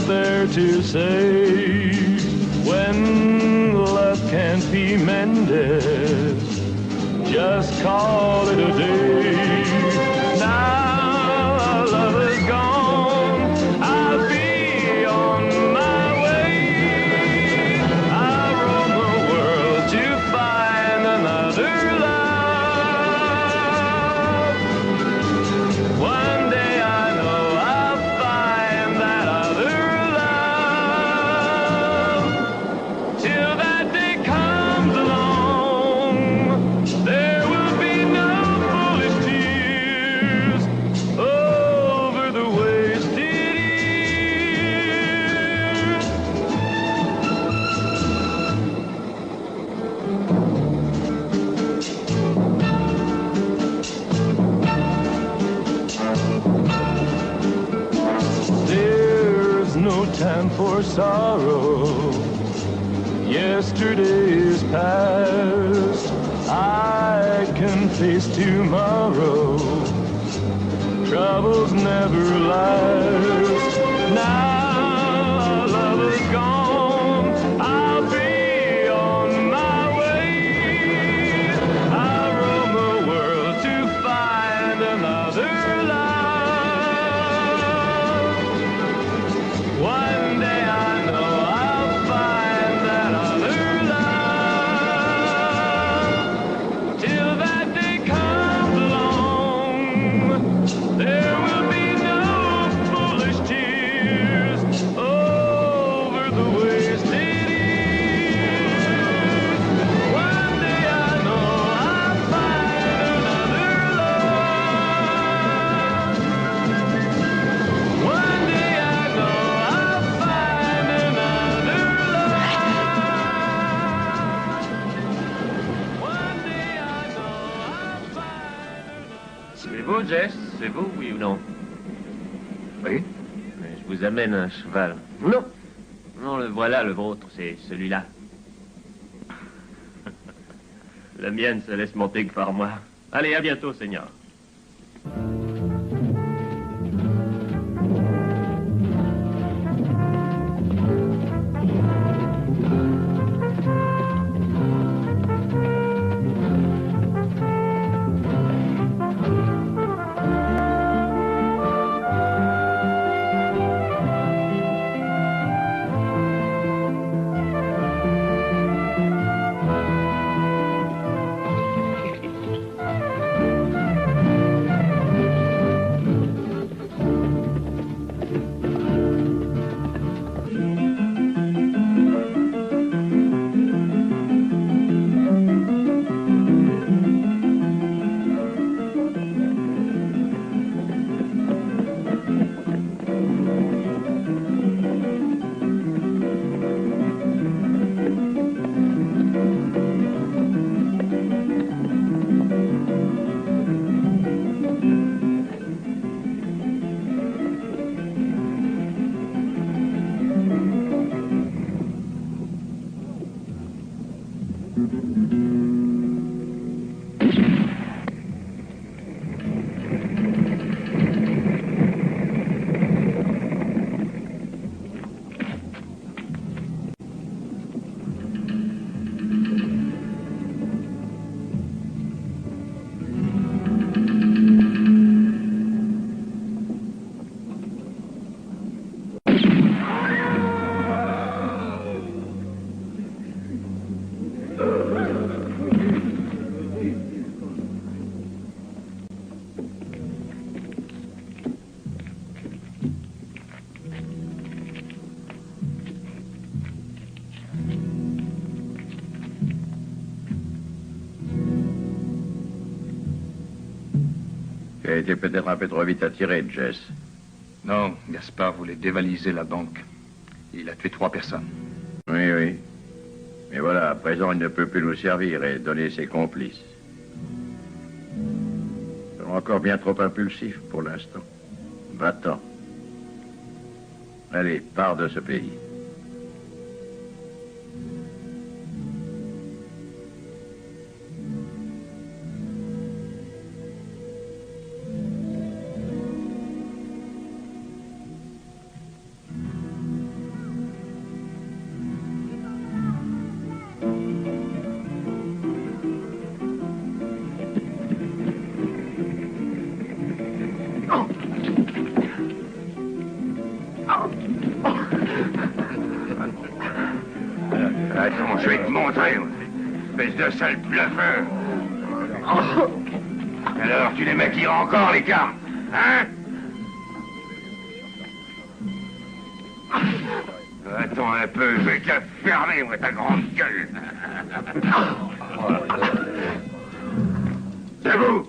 is there to say when love can't be mended? Just call it a day. Now our love is gone, I'll be on my way. I'll roam the world to find another love. One day I know I'll find that other love. Till that day comes along, there will be no foolish tears over the wasted years. There's no time for sorrow. Yesterday is past. I can face tomorrow. Troubles never last. Now our love is gone, I'll be on my way. I'll roam the world to find another love. One day I know I'll find that other love. Till that day comes along, there will be no foolish tears over the wasted years. One day I know I'll find another love. One day I know I'll find another love. One day I know I'll find another. C'est vous, Jess? C'est vous, oui ou non? Oui? Mais je vous amène un cheval. Non. Non, le voilà, le vôtre, c'est celui-là. La mienne se laisse monter que par moi. Allez, à bientôt, Seigneur. Tu as été peut-être un peu trop vite attiré, Jess. Non, Gaspard voulait dévaliser la banque. Il a tué 3 personnes. Oui, oui. Mais voilà, à présent, il ne peut plus nous servir et donner ses complices. Ils sont encore bien trop impulsifs pour l'instant. Va-t'en. Allez, pars de ce pays. Attends, je vais te montrer, espèce de sale bluffeur. Alors, tu les maquilleras encore, les cartes, hein? Attends un peu, je vais te la fermer, moi, ta grande gueule. C'est vous!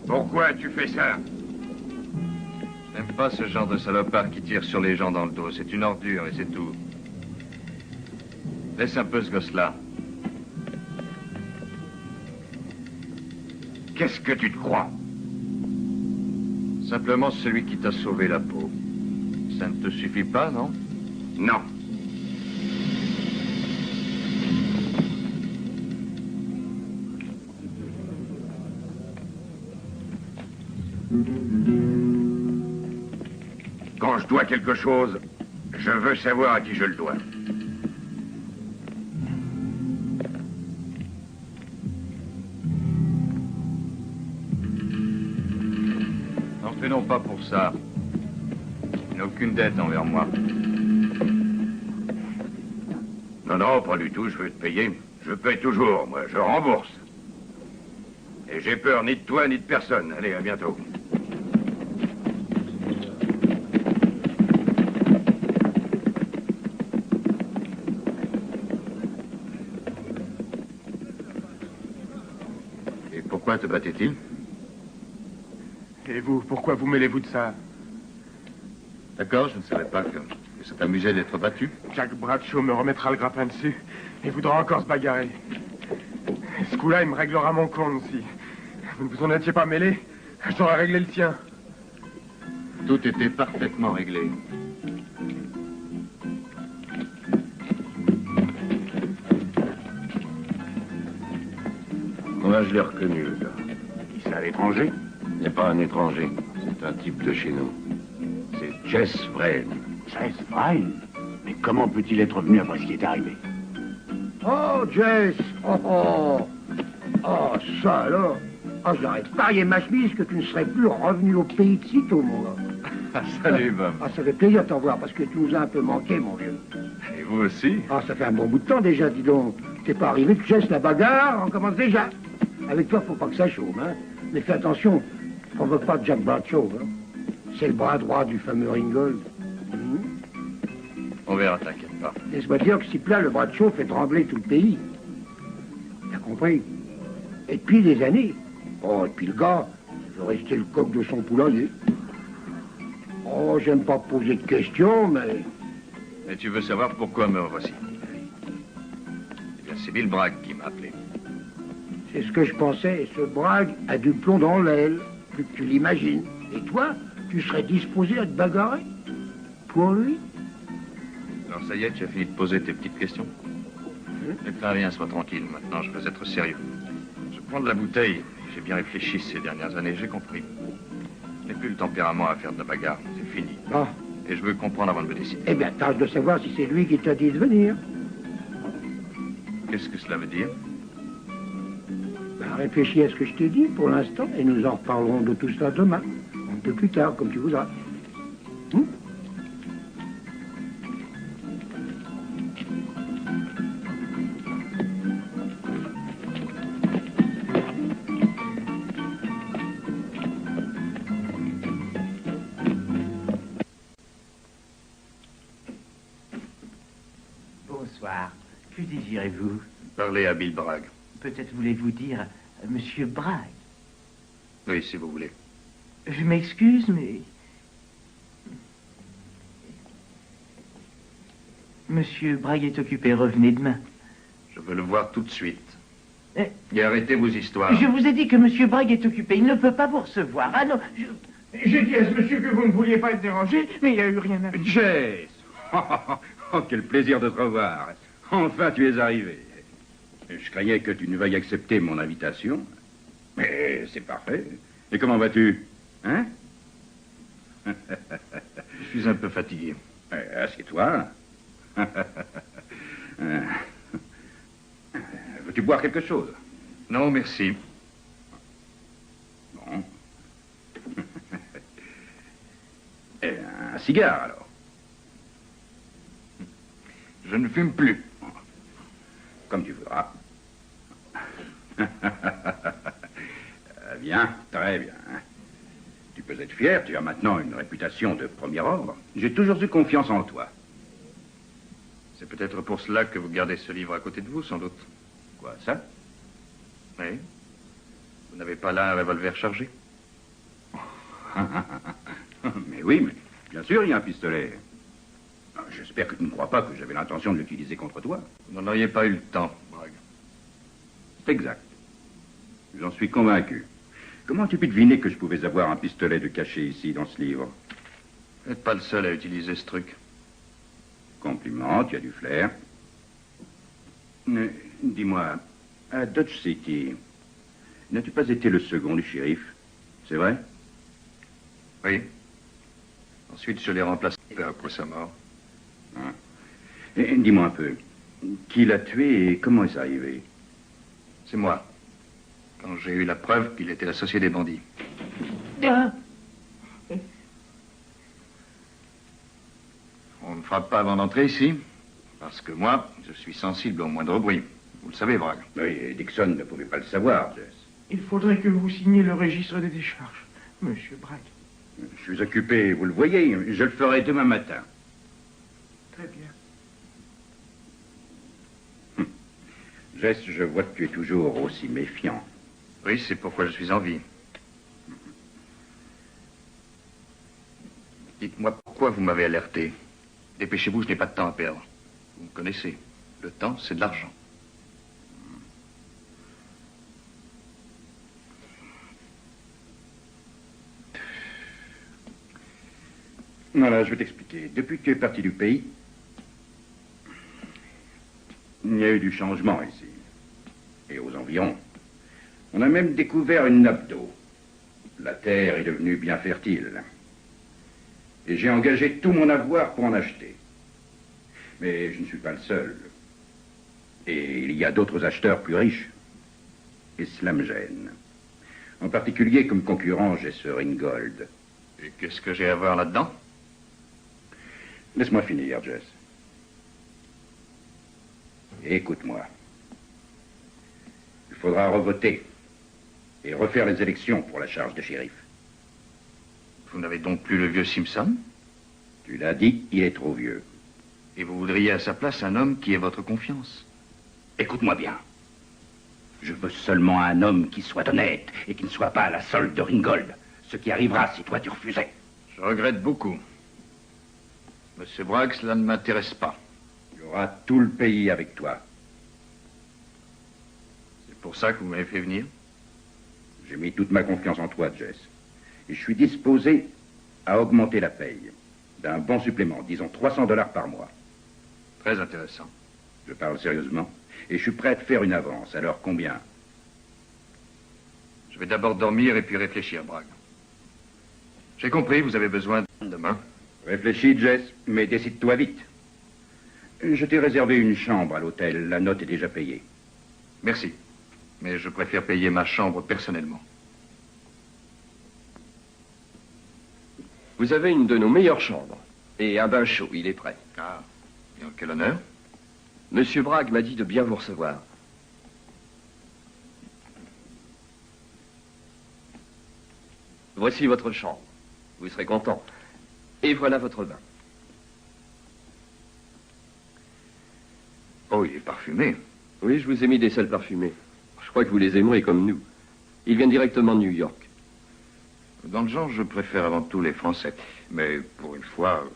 Pourquoi tu fais ça? J'aime pas ce genre de salopard qui tire sur les gens dans le dos. C'est une ordure et c'est tout. Laisse un peu ce gosse-là. Qu'est-ce que tu te crois? Simplement celui qui t'a sauvé la peau. Ça ne te suffit pas, non? Non. Quand je dois quelque chose, je veux savoir à qui je le dois. N'en fais non pas pour ça. Il n'a aucune dette envers moi. Non, non, pas du tout, je veux te payer. Je paye toujours, moi, je rembourse. Et j'ai peur ni de toi ni de personne. Allez, à bientôt. Et pourquoi te battait-il? Et vous, pourquoi vous mêlez-vous de ça? D'accord, je ne savais pas que ça t'amusait d'être battu. Jack Bradshaw me remettra le grappin dessus et voudra encore se bagarrer. Ce coup-là, il me réglera mon compte si vous ne vous en étiez pas mêlé. J'aurais réglé le sien. Tout était parfaitement réglé. Moi, je l'ai reconnu, le gars. C'est à l'étranger? Il n'est pas un étranger. C'est un type de chez nous. C'est Jess Vrain. Jess Vrain? Mais comment peut-il être venu après ce qui est arrivé? Oh, Jess! Oh, oh! Oh, ça alors! Oh, j'aurais parié ma chemise que tu ne serais plus revenu au pays de sitôt, mon gars. Salut, Bob. Ah, ça fait plaisir de t'en voir parce que tu nous as un peu manqué, mon vieux. Et vous aussi? Ah, ça fait un bon bout de temps déjà, dis donc. T'es pas arrivé, tu Jess, la bagarre, on commence déjà. Avec toi, faut pas que ça chaume, hein. Mais fais attention, provoque pas Jack Bradshaw, hein. C'est le bras droit du fameux Ringgold. On verra, t'inquiète pas. Laisse-moi dire que si plat, le Bradshaw fait trembler tout le pays. T'as compris? Et depuis des années. Oh, et puis le gars, il veut rester le coq de son poulailler. Oh, j'aime pas poser de questions, mais... Et tu veux savoir pourquoi me revoici? Eh bien, c'est Bill Bragg qui m'a appelé. C'est ce que je pensais. Ce Bragg a du plomb dans l'aile, plus que tu l'imagines. Et toi, tu serais disposé à te bagarrer? Pour lui? Alors ça y est, tu as fini de poser tes petites questions? Mais très bien, sois tranquille. Maintenant, je veux être sérieux. Je prends de la bouteille. J'ai bien réfléchi ces dernières années, j'ai compris. Je n'ai plus le tempérament à faire de la bagarre. C'est fini. Ah, Et je veux comprendre avant de me décider. eh bien, tâche de savoir si c'est lui qui t'a dit de venir. Qu'est-ce que cela veut dire? Ben, réfléchis à ce que je t'ai dit pour l'instant et nous en reparlerons de tout cela demain. Un peu plus tard, comme tu voudras. Bonsoir. Que désirez-vous? Parlez à Bill Bragg. Peut-être voulez-vous dire Monsieur Bragg. Oui, si vous voulez. Je m'excuse, mais... Monsieur Bragg est occupé, revenez demain. Je veux le voir tout de suite. Eh, Et arrêtez vos histoires. Je vous ai dit que Monsieur Bragg est occupé, il ne peut pas vous recevoir. Ah non, J'ai dit à ce monsieur que vous ne vouliez pas être dérangé, mais il n'y a eu rien à... Jess! Oh, quel plaisir de te revoir. Enfin, tu es arrivé. Je craignais que tu ne veuilles accepter mon invitation. Mais c'est parfait. Et comment vas-tu? Hein? Je suis un peu fatigué. Assieds-toi. Veux-tu boire quelque chose? Non, merci. cigare, alors. Je ne fume plus. Comme tu voudras. Bien, très bien. Tu peux être fier, tu as maintenant une réputation de premier ordre. J'ai toujours eu confiance en toi. C'est peut-être pour cela que vous gardez ce livre à côté de vous, sans doute. Quoi, ça? Oui. Vous n'avez pas là un revolver chargé? Mais oui, mais bien sûr, il y a un pistolet. J'espère que tu ne crois pas que j'avais l'intention de l'utiliser contre toi. Vous n'en auriez pas eu le temps, Bragg. C'est exact. J'en suis convaincu. Comment as-tu pu deviner que je pouvais avoir un pistolet de caché ici, dans ce livre? Vous n'êtes pas le seul à utiliser ce truc. Compliment, tu as du flair. Dis-moi, à Dodge City, n'as-tu pas été le second du shérif? C'est vrai? Oui. Ensuite, je l'ai remplacé peu après sa mort. Hein? Et dis-moi un peu, qui l'a tué et comment est-ce arrivé? C'est moi. Quand j'ai eu la preuve qu'il était l'associé des bandits. Ah, On ne frappe pas avant d'entrer ici, parce que moi, je suis sensible au moindre bruit. Vous le savez, Bragg. Oui, et Dixon ne pouvait pas le savoir, Jess. Il faudrait que vous signiez le registre des décharges, monsieur Bragg. Je suis occupé, vous le voyez, je le ferai demain matin. Très bien. Jess, je vois que tu es toujours aussi méfiant. Oui, c'est pourquoi je suis en vie. Dites-moi pourquoi vous m'avez alerté. Dépêchez-vous, je n'ai pas de temps à perdre. Vous me connaissez. Le temps, c'est de l'argent. Voilà, je vais t'expliquer. Depuis que tu es parti du pays, il y a eu du changement ici. Et aux environs. On a même découvert une nappe d'eau. La terre est devenue bien fertile. Et j'ai engagé tout mon avoir pour en acheter. Mais je ne suis pas le seul. Et il y a d'autres acheteurs plus riches. Et cela me gêne. En particulier, comme concurrent, j'ai ce Ringgold. Et qu'est-ce que j'ai à voir là-dedans? Laisse-moi finir, Jess. Écoute-moi. Il faudra revoter et refaire les élections pour la charge de shérif. Vous n'avez donc plus le vieux Simpson? Tu l'as dit, il est trop vieux. Et vous voudriez à sa place un homme qui ait votre confiance? Écoute-moi bien. Je veux seulement un homme qui soit honnête et qui ne soit pas à la solde de Ringgold. Ce qui arrivera si toi tu refusais. Je regrette beaucoup. Monsieur Bragg, cela ne m'intéresse pas. Tu auras tout le pays avec toi. C'est pour ça que vous m'avez fait venir? J'ai mis toute ma confiance en toi, Jess. Et je suis disposé à augmenter la paye d'un bon supplément, disons $300 par mois. Très intéressant. Je parle sérieusement. Et je suis prêt à te faire une avance. Alors combien? Je vais d'abord dormir et puis réfléchir, Bragg. J'ai compris, vous avez besoin de demain. Réfléchis, Jess, mais décide-toi vite. Je t'ai réservé une chambre à l'hôtel. La note est déjà payée. Merci. Mais je préfère payer ma chambre personnellement. Vous avez une de nos meilleures chambres. Et un bain chaud, il est prêt. Ah, et en quel honneur? Monsieur Bragg m'a dit de bien vous recevoir. Voici votre chambre. Vous serez content. Et voilà votre bain. Oh, il est parfumé. Oui, je vous ai mis des sels parfumés. Je crois que vous les aimerez comme nous. Ils viennent directement de New York. Dans le genre, je préfère avant tout les Français. Mais pour une fois...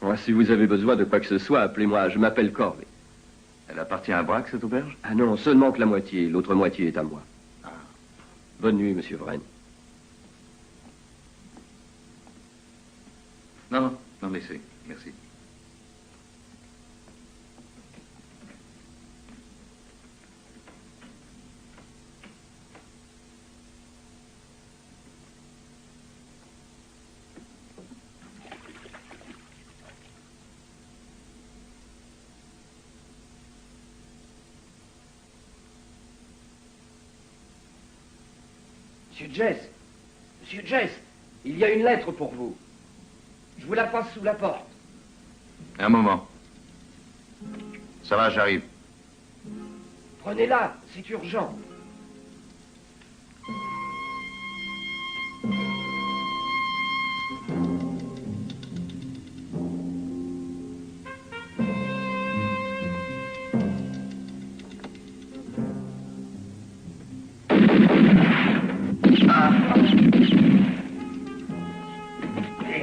Moi, si vous avez besoin de quoi que ce soit, appelez-moi. Je m'appelle Corley. Elle appartient à Bragg, cette auberge? Ah non, seulement que la moitié. L'autre moitié est à moi. Ah. Bonne nuit, monsieur Vraine. Non, non, laissez. Merci. Monsieur Jess, il y a une lettre pour vous. Je vous la passe sous la porte. Un moment. Ça va, j'arrive. Prenez-la, c'est urgent.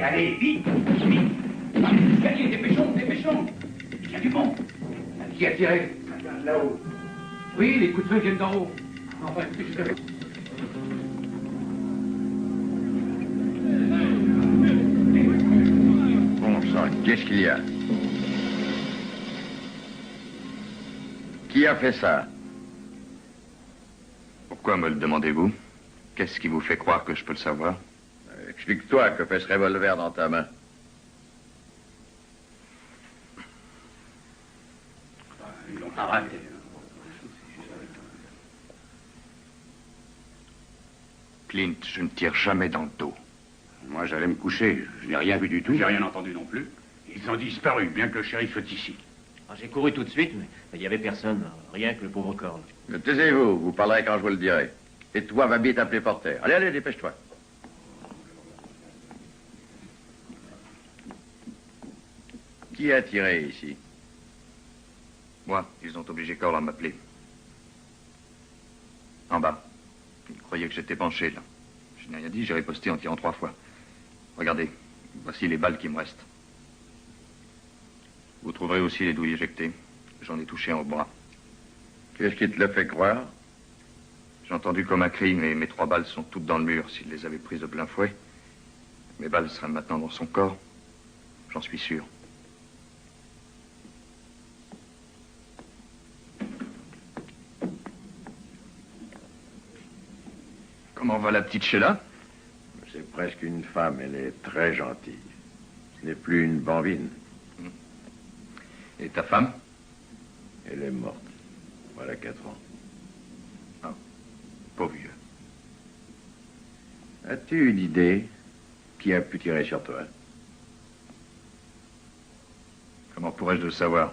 Allez, vite, vite. Par les escaliers, dépêchons, dépêchons. Il y a du monde. Qui a tiré? Là-haut. Oui, les coups de feu viennent d'en haut. Enfin, écoutez, je vais... Bon sang, qu'est-ce qu'il y a? Qui a fait ça? Pourquoi me le demandez-vous? Qu'est-ce qui vous fait croire que je peux le savoir? Explique-toi, que fait ce revolver dans ta main? Ils l'ont arrêté. Clint, je ne tire jamais dans le dos. Moi, j'allais me coucher. Je n'ai rien vu du tout. J'ai rien entendu non plus. Ils ont disparu, bien que le shérif soit ici. Ah, j'ai couru tout de suite, mais il n'y avait personne. Rien que le pauvre corps. Taisez-vous, vous parlerez quand je vous le dirai. Et toi, va bien t'appeler porteur. Allez, allez, dépêche-toi. Qui a tiré ici? Moi, ils ont obligé Corl à m'appeler. En bas. Ils croyaient que j'étais penché, là. Je n'ai rien dit, j'ai riposté en tirant 3 fois. Regardez, voici les balles qui me restent. Vous trouverez aussi les douilles éjectées. J'en ai touché un au bras. Qu'est-ce qui te le fait croire? J'ai entendu comme un cri, mais mes 3 balles sont toutes dans le mur. S'il les avait prises de plein fouet, mes balles seraient maintenant dans son corps. J'en suis sûr. Comment va la petite Sheila? C'est presque une femme, elle est très gentille. Ce n'est plus une bambine. Et ta femme? Elle est morte. Voilà 4 ans. Ah, pauvre vieux. As-tu une idée qui a pu tirer sur toi? Comment pourrais-je le savoir?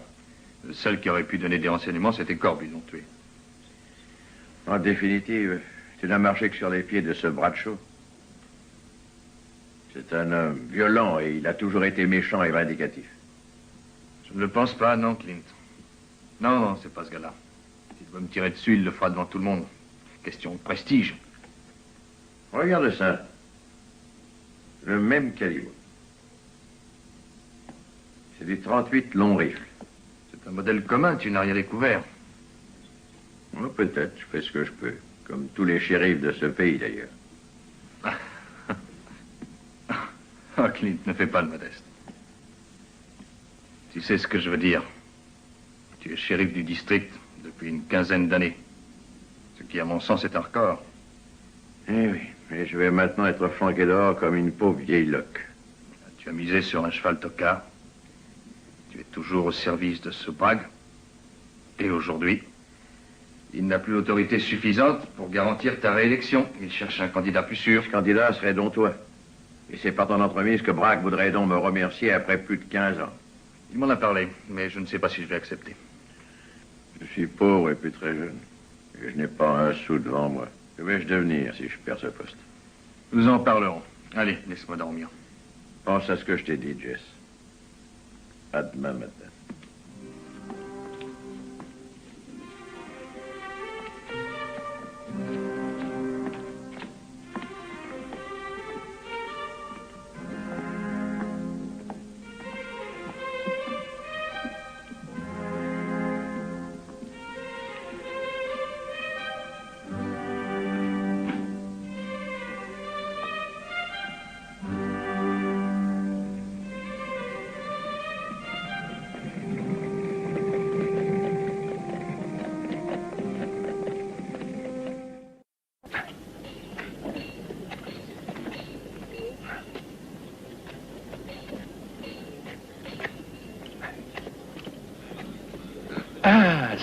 Le seul qui aurait pu donner des renseignements, c'était Corb, ils l'ont tué. En définitive, tu n'as marché que sur les pieds de ce Bradshaw. C'est un homme violent et il a toujours été méchant et vindicatif. Je ne le pense pas, non, Clint. Non, c'est pas ce gars-là. S'il doit me tirer dessus, il le fera devant tout le monde. Question de prestige. Regarde ça. Le même calibre. C'est du 38 long rifle. C'est un modèle commun, tu n'as rien découvert. Oh, peut-être, je fais ce que je peux. Comme tous les shérifs de ce pays, d'ailleurs. Oh, Clint, ne fais pas le modeste. Tu sais ce que je veux dire. Tu es shérif du district depuis une 15aine d'années. Ce qui, à mon sens, est un record. Eh oui, mais je vais maintenant être flanqué dehors comme une pauvre vieille loque. Tu as misé sur un cheval tocard. Tu es toujours au service de ce Bragg. Et aujourd'hui, il n'a plus l'autorité suffisante pour garantir ta réélection. Il cherche un candidat plus sûr. Ce candidat serait donc toi. Et c'est par ton entremise que Bragg voudrait donc me remercier après plus de 15 ans. Il m'en a parlé, mais je ne sais pas si je vais accepter. Je suis pauvre et puis très jeune. Et je n'ai pas un sou devant moi. Que vais-je devenir si je perds ce poste? Nous en parlerons. Allez, laisse-moi dormir. Pense à ce que je t'ai dit, Jess. À demain matin.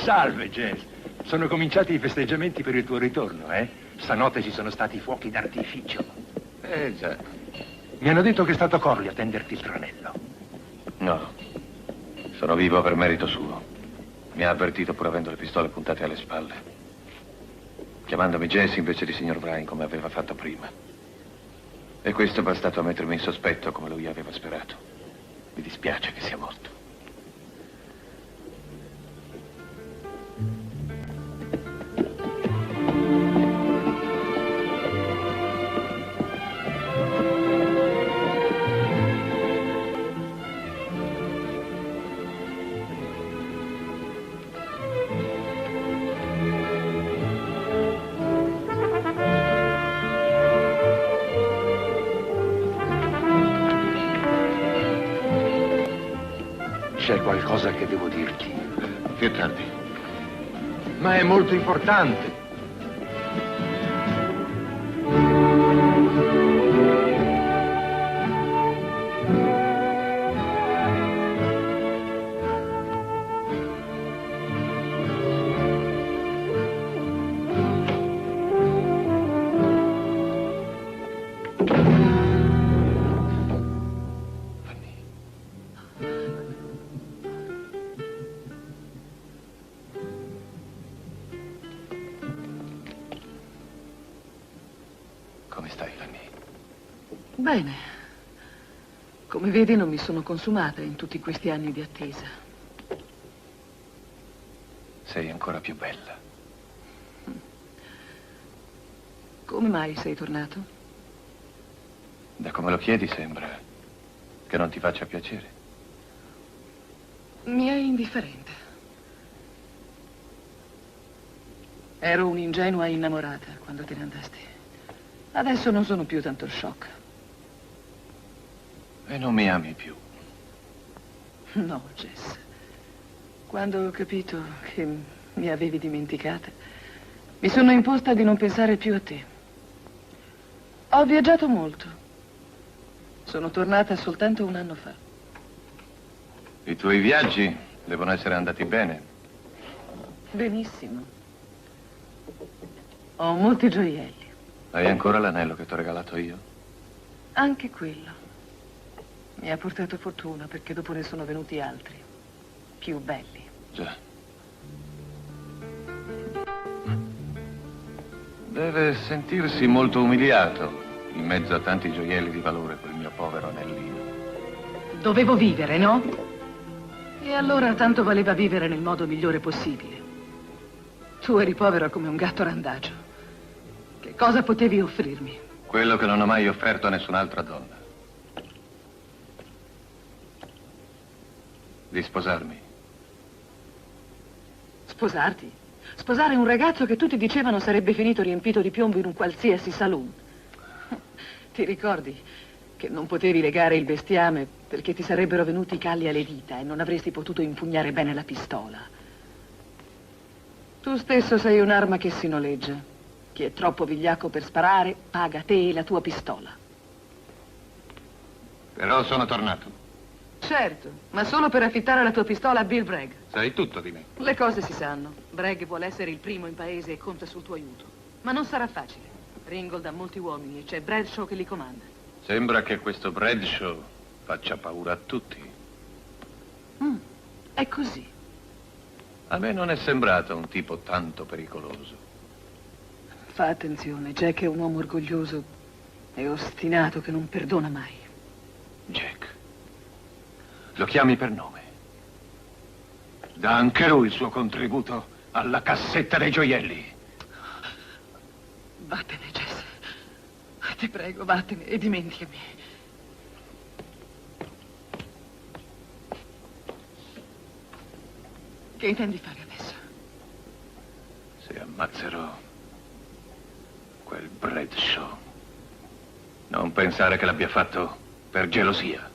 Salve, Jess. Sono cominciati i festeggiamenti per il tuo ritorno, eh? Stanotte ci sono stati fuochi d'artificio. Già. Mi hanno detto che è stato Corley a tenderti il tranello. No, sono vivo per merito suo. Mi ha avvertito pur avendo le pistole puntate alle spalle, chiamandomi Jesse invece di signor Bryan come aveva fatto prima. E questo è bastato a mettermi in sospetto come lui aveva sperato. Mi dispiace che sia morto. C'è qualcosa che devo dirti. Più tardi. Ma è molto importante. Come stai, Fanny? Bene. Come vedi non mi sono consumata in tutti questi anni di attesa. Sei ancora più bella. Come mai sei tornato? Da come lo chiedi sembra che non ti faccia piacere. Mi è indifferente. Ero un'ingenua innamorata quando te ne andasti. Adesso non sono più tanto shock. E non mi ami più. No, Jess. Quando ho capito che mi avevi dimenticata, mi sono imposta di non pensare più a te. Ho viaggiato molto. Sono tornata soltanto un anno fa. I tuoi viaggi devono essere andati bene. Benissimo. Ho molti gioielli. Hai ancora l'anello che ti ho regalato io? Anche quello. Mi ha portato fortuna perché dopo ne sono venuti altri. Più belli. Già. Deve sentirsi molto umiliato in mezzo a tanti gioielli di valore quel mio povero anellino. Dovevo vivere, no? E allora tanto valeva vivere nel modo migliore possibile. Tu eri povero come un gatto randagio. Che cosa potevi offrirmi? Quello che non ho mai offerto a nessun'altra donna. Di sposarmi. Sposarti? Sposare un ragazzo che tutti dicevano sarebbe finito riempito di piombo in un qualsiasi saloon. Ti ricordi che non potevi legare il bestiame perché ti sarebbero venuti i calli alle dita e non avresti potuto impugnare bene la pistola? Tu stesso sei un'arma che si noleggia. Chi è troppo vigliacco per sparare, paga te e la tua pistola. Però sono tornato. Certo, ma solo per affittare la tua pistola a Bill Bragg. Sai tutto di me. Le cose si sanno. Bragg vuole essere il primo in paese e conta sul tuo aiuto. Ma non sarà facile. Ringgold ha molti uomini e c'è Bradshaw che li comanda. Sembra che questo Bradshaw faccia paura a tutti. È così. A me non è sembrato un tipo tanto pericoloso. Fa attenzione, Jack è un uomo orgoglioso e ostinato che non perdona mai. Jack. Lo chiami per nome. Dà anche lui il suo contributo alla cassetta dei gioielli. Vattene, Jess. Ti prego, vattene e dimenticami. Che intendi fare adesso? Se ammazzerò quel Bradshaw, non pensare che l'abbia fatto per gelosia.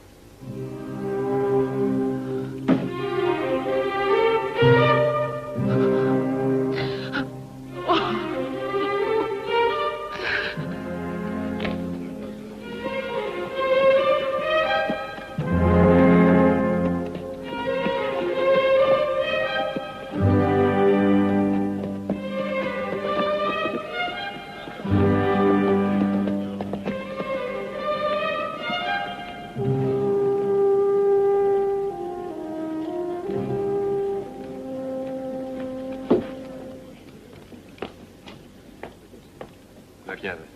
La chiave.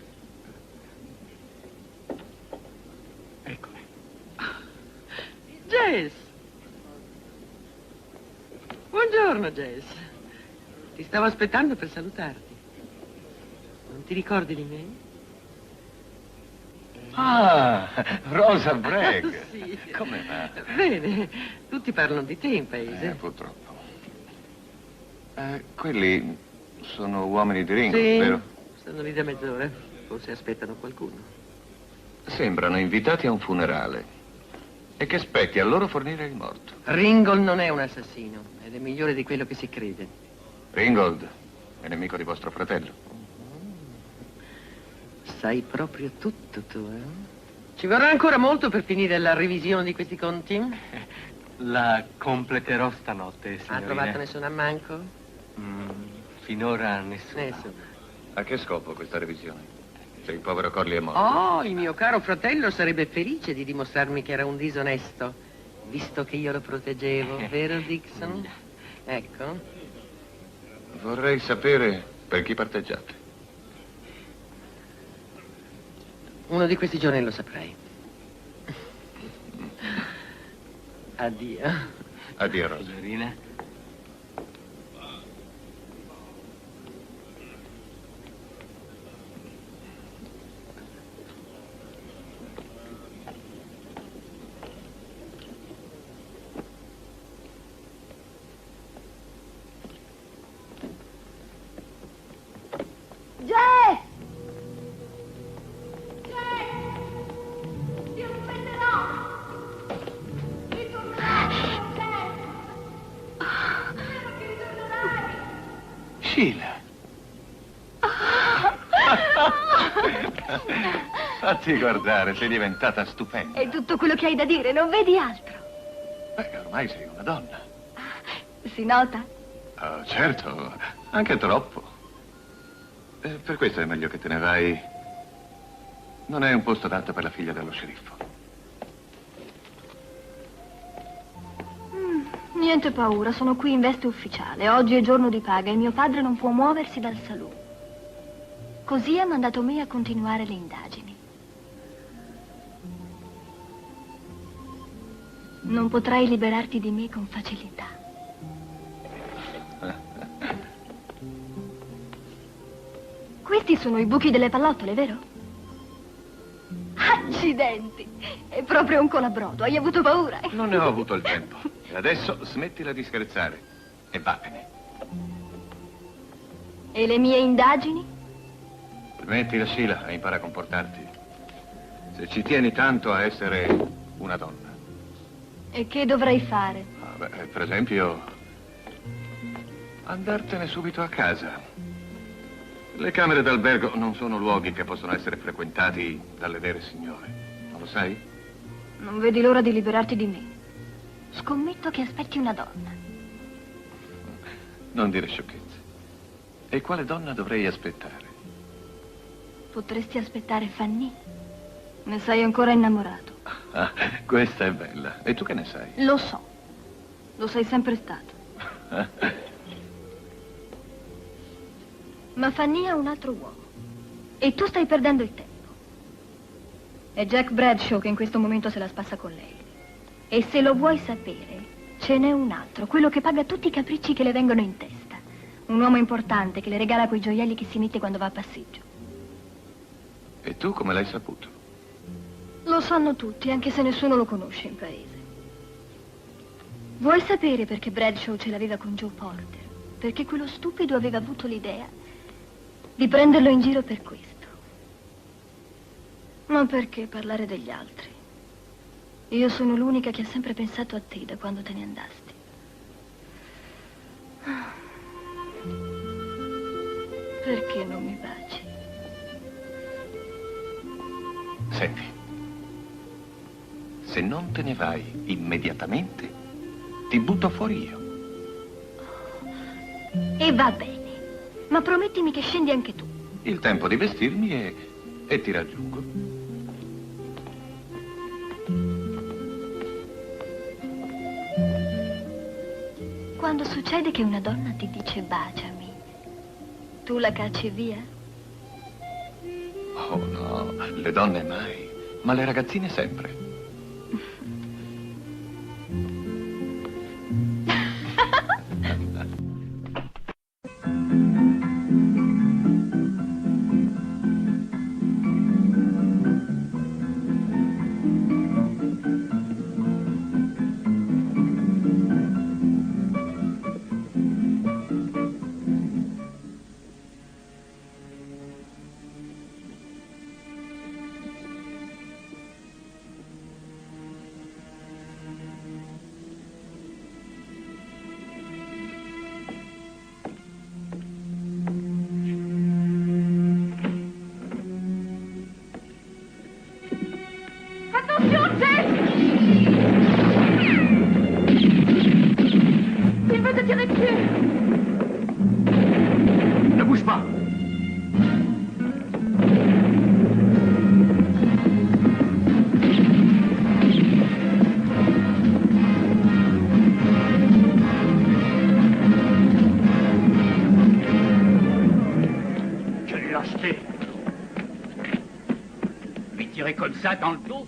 Eccole. Jess! Buongiorno, Jess. Ti stavo aspettando per salutarti. Non ti ricordi di me? Ah, Rosa Bragg. Sì. Come va? Bene, tutti parlano di te in paese. Purtroppo. Quelli sono uomini di Ringo, Sì, vero? stanno lì da mezz'ora. Forse aspettano qualcuno. Sembrano invitati a un funerale. E che spetti a loro fornire il morto. Ringold non è un assassino, ed è migliore di quello che si crede. Ringold è nemico di vostro fratello. Sai proprio tutto tu, eh? Ci vorrà ancora molto per finire la revisione di questi conti? La completerò stanotte, Ha signorina. trovato nessun ammanco? Finora nessuno. Nessuno. A che scopo questa revisione? Se il povero Corley è morto. Oh, il mio caro fratello sarebbe felice di dimostrarmi che era un disonesto, visto che io lo proteggevo, vero Dixon? Ecco. Vorrei sapere per chi parteggiate. Uno di questi giorni lo saprai. Addio. Addio, Rosa. Signorina. Jess! Jess! Ti aspetterò! Ritornerai con Jess! Spero che ritornerai! Sheila. Fatti guardare, sei diventata stupenda. È tutto quello che hai da dire, non vedi altro? Beh, ormai sei una donna. Si nota? Oh, certo, anche troppo. Per questo è meglio che te ne vai. Non è un posto adatto per la figlia dello sceriffo. Niente paura, sono qui in veste ufficiale. Oggi è giorno di paga e mio padre non può muoversi dal saloon. Così ha mandato me a continuare le indagini. Non potrai liberarti di me con facilità. Questi sono i buchi delle pallottole, vero? Accidenti! È proprio un colabrodo. Hai avuto paura? Non ne ho avuto il tempo. E adesso smettila di scherzare. E vattene. E le mie indagini? Smettila, Sheila, e impara a comportarti. Se ci tieni tanto a essere una donna. E che dovrei fare? Ah, beh, per esempio, andartene subito a casa. Le camere d'albergo non sono luoghi che possono essere frequentati dalle vere signore. Non lo sai? Non vedi l'ora di liberarti di me. Scommetto che aspetti una donna. Non dire sciocchezze. E quale donna dovrei aspettare? Potresti aspettare Fanny. Ne sei ancora innamorato. Ah, questa è bella. E tu che ne sai? Lo so. Lo sei sempre stato. Ma Fanny ha un altro uomo. E tu stai perdendo il tempo. È Jack Bradshaw che in questo momento se la spassa con lei. E se lo vuoi sapere, ce n'è un altro, quello che paga tutti i capricci che le vengono in testa. Un uomo importante che le regala quei gioielli che si mette quando va a passeggio. E tu come l'hai saputo? Lo sanno tutti, anche se nessuno lo conosce in paese. Vuoi sapere perché Bradshaw ce l'aveva con Joe Porter? Perché quello stupido aveva avuto l'idea di prenderlo in giro per questo. Ma perché parlare degli altri? Io sono l'unica che ha sempre pensato a te da quando te ne andasti. Perché non mi baci? Senti, se non te ne vai immediatamente, ti butto fuori io. E va bene. Ma promettimi che scendi anche tu. Il tempo di vestirmi e ti raggiungo. Quando succede che una donna ti dice baciami, tu la cacci via? Oh no, le donne mai, ma le ragazzine sempre. Dans le dos.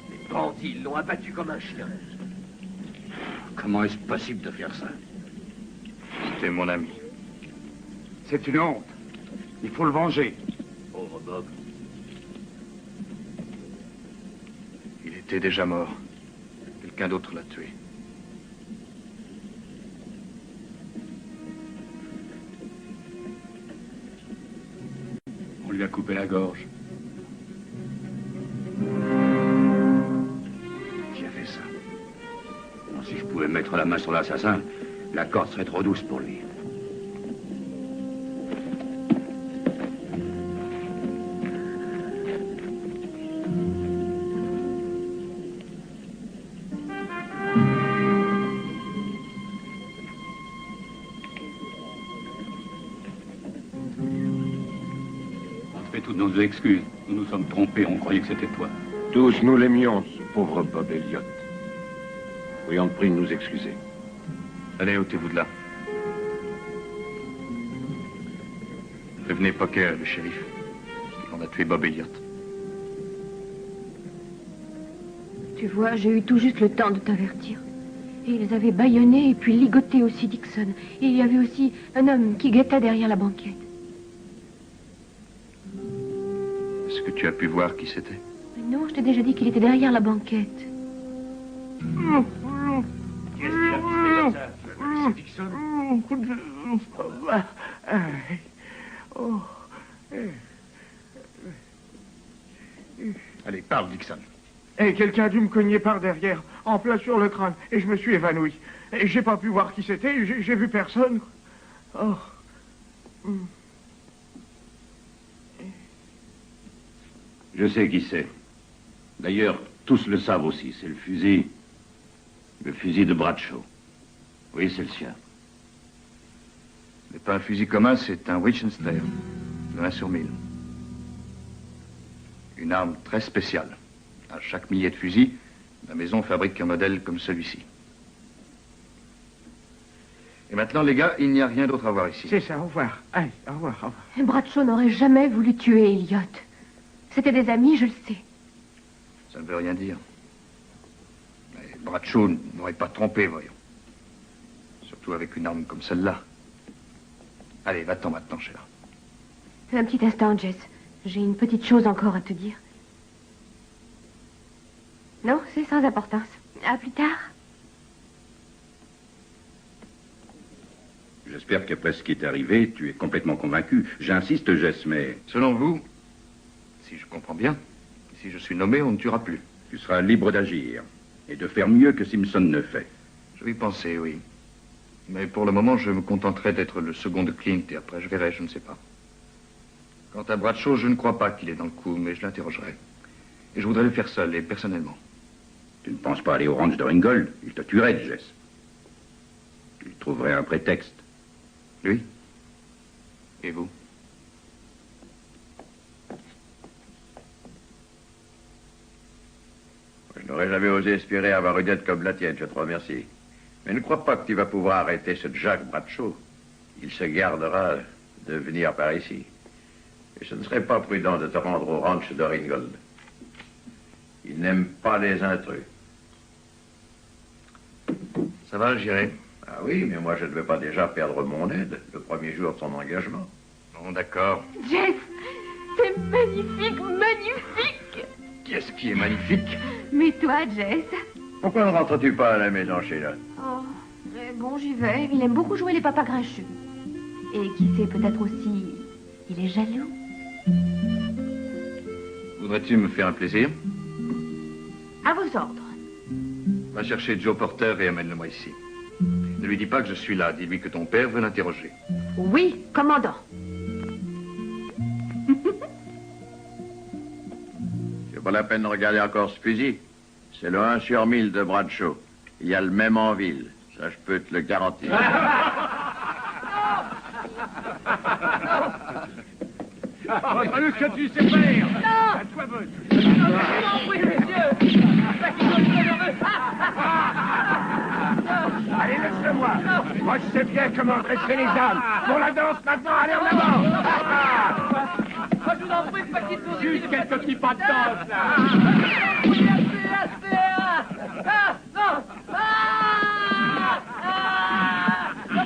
Les bandits l'ont abattu comme un chien. Comment est-ce possible de faire ça? C'était mon ami. C'est une honte. Il faut le venger. Pauvre Bob. Il était déjà mort. Quelqu'un d'autre l'a tué. On lui a coupé la gorge. Qui a fait ça? Non, si je pouvais mettre la main sur l'assassin, la corde serait trop douce pour lui. On te fait toutes nos excuses. Nous nous sommes trompés, on croyait que c'était toi. Tous nous l'aimions, ce pauvre Bob Elliott. Prions de prix de nous excuser. Allez, ôtez-vous de là. Prévenez Poker, le shérif. On a tué Bob Elliott. Tu vois, j'ai eu tout juste le temps de t'avertir. Et ils avaient bâillonné et puis ligoté aussi Dixon. Et il y avait aussi un homme qui guettait derrière la banquette. Est-ce que tu as pu voir qui c'était? Mais non, je t'ai déjà dit qu'il était derrière la banquette. Qu'est-ce qu'il a fait comme ça? C'est Dixon. Allez, parle, Dixon. Et quelqu'un a dû me cogner par derrière, en plein sur le crâne, et je me suis évanoui. Et j'ai pas pu voir qui c'était, j'ai vu personne. Oh. Je sais qui c'est. D'ailleurs, tous le savent aussi. C'est le fusil de Bradshaw. Oui, c'est le sien. Ce n'est pas un fusil commun, c'est un Winchester, de 1 sur 1000. Une arme très spéciale. À chaque millier de fusils, la maison fabrique un modèle comme celui-ci. Et maintenant, les gars, il n'y a rien d'autre à voir ici. C'est ça, au revoir. Allez, au revoir, au revoir. Bradshaw n'aurait jamais voulu tuer Elliott. C'était des amis, je le sais. Ça ne veut rien dire. Mais Bradshaw n'aurait pas trompé, voyons. Surtout avec une arme comme celle-là. Allez, va-t'en maintenant, Sheila. Un petit instant, Jess. J'ai une petite chose encore à te dire. Non, c'est sans importance. À plus tard. J'espère qu'après ce qui est arrivé, tu es complètement convaincu. J'insiste, Jess, mais... Selon vous, si je comprends bien, si je suis nommé, on ne tuera plus. Tu seras libre d'agir et de faire mieux que Simpson ne fait. Je vais y penser, oui. Mais pour le moment, je me contenterai d'être le second de Clint, et après, je verrai, je ne sais pas. Quant à Bradshaw, je ne crois pas qu'il est dans le coup, mais je l'interrogerai. Et je voudrais le faire seul et personnellement. Tu ne penses pas aller au ranch de Ringgold? Il te tuerait, Jess. Il trouverait un prétexte. Lui? Et vous? Je n'aurais jamais osé espérer avoir une aide comme la tienne, je te remercie. Mais ne crois pas que tu vas pouvoir arrêter ce Jack Bradshaw. Il se gardera de venir par ici. Et ce ne serait pas prudent de te rendre au ranch de Ringgold. Il n'aime pas les intrus. Ça va, j'irai. Ah oui, mais moi je ne veux pas déjà perdre mon aide le premier jour de son engagement. Bon, d'accord. Jess, c'est magnifique, magnifique. Qu'est-ce qui est magnifique? Mais toi, Jess? Pourquoi ne rentres-tu pas à la maison, Sheila? Oh, bon, j'y vais. Il aime beaucoup jouer les papas grincheux. Et qui sait, peut-être aussi, il est jaloux. Voudrais-tu me faire un plaisir? À vos ordres. Va chercher Joe Porter et amène-le-moi ici. Ne lui dis pas que je suis là. Dis-lui que ton père veut l'interroger. Oui, commandant. C'est pas la peine de regarder encore ce fusil. C'est le 1 sur 1000 de Bradshaw. Il y a le même en ville. Ça, je peux te le garantir. Montre-nous ce que tu sais faire. Non. À toi, Bud. Non, oui, messieurs. Allez, laisse-le-moi. Moi, je sais bien comment dresser les âmes. Pour la danse, maintenant, allez en avant. Je vous en prie, Paquito. Juste quelques petits pas de danse, là. Oui, assez. Ah, non.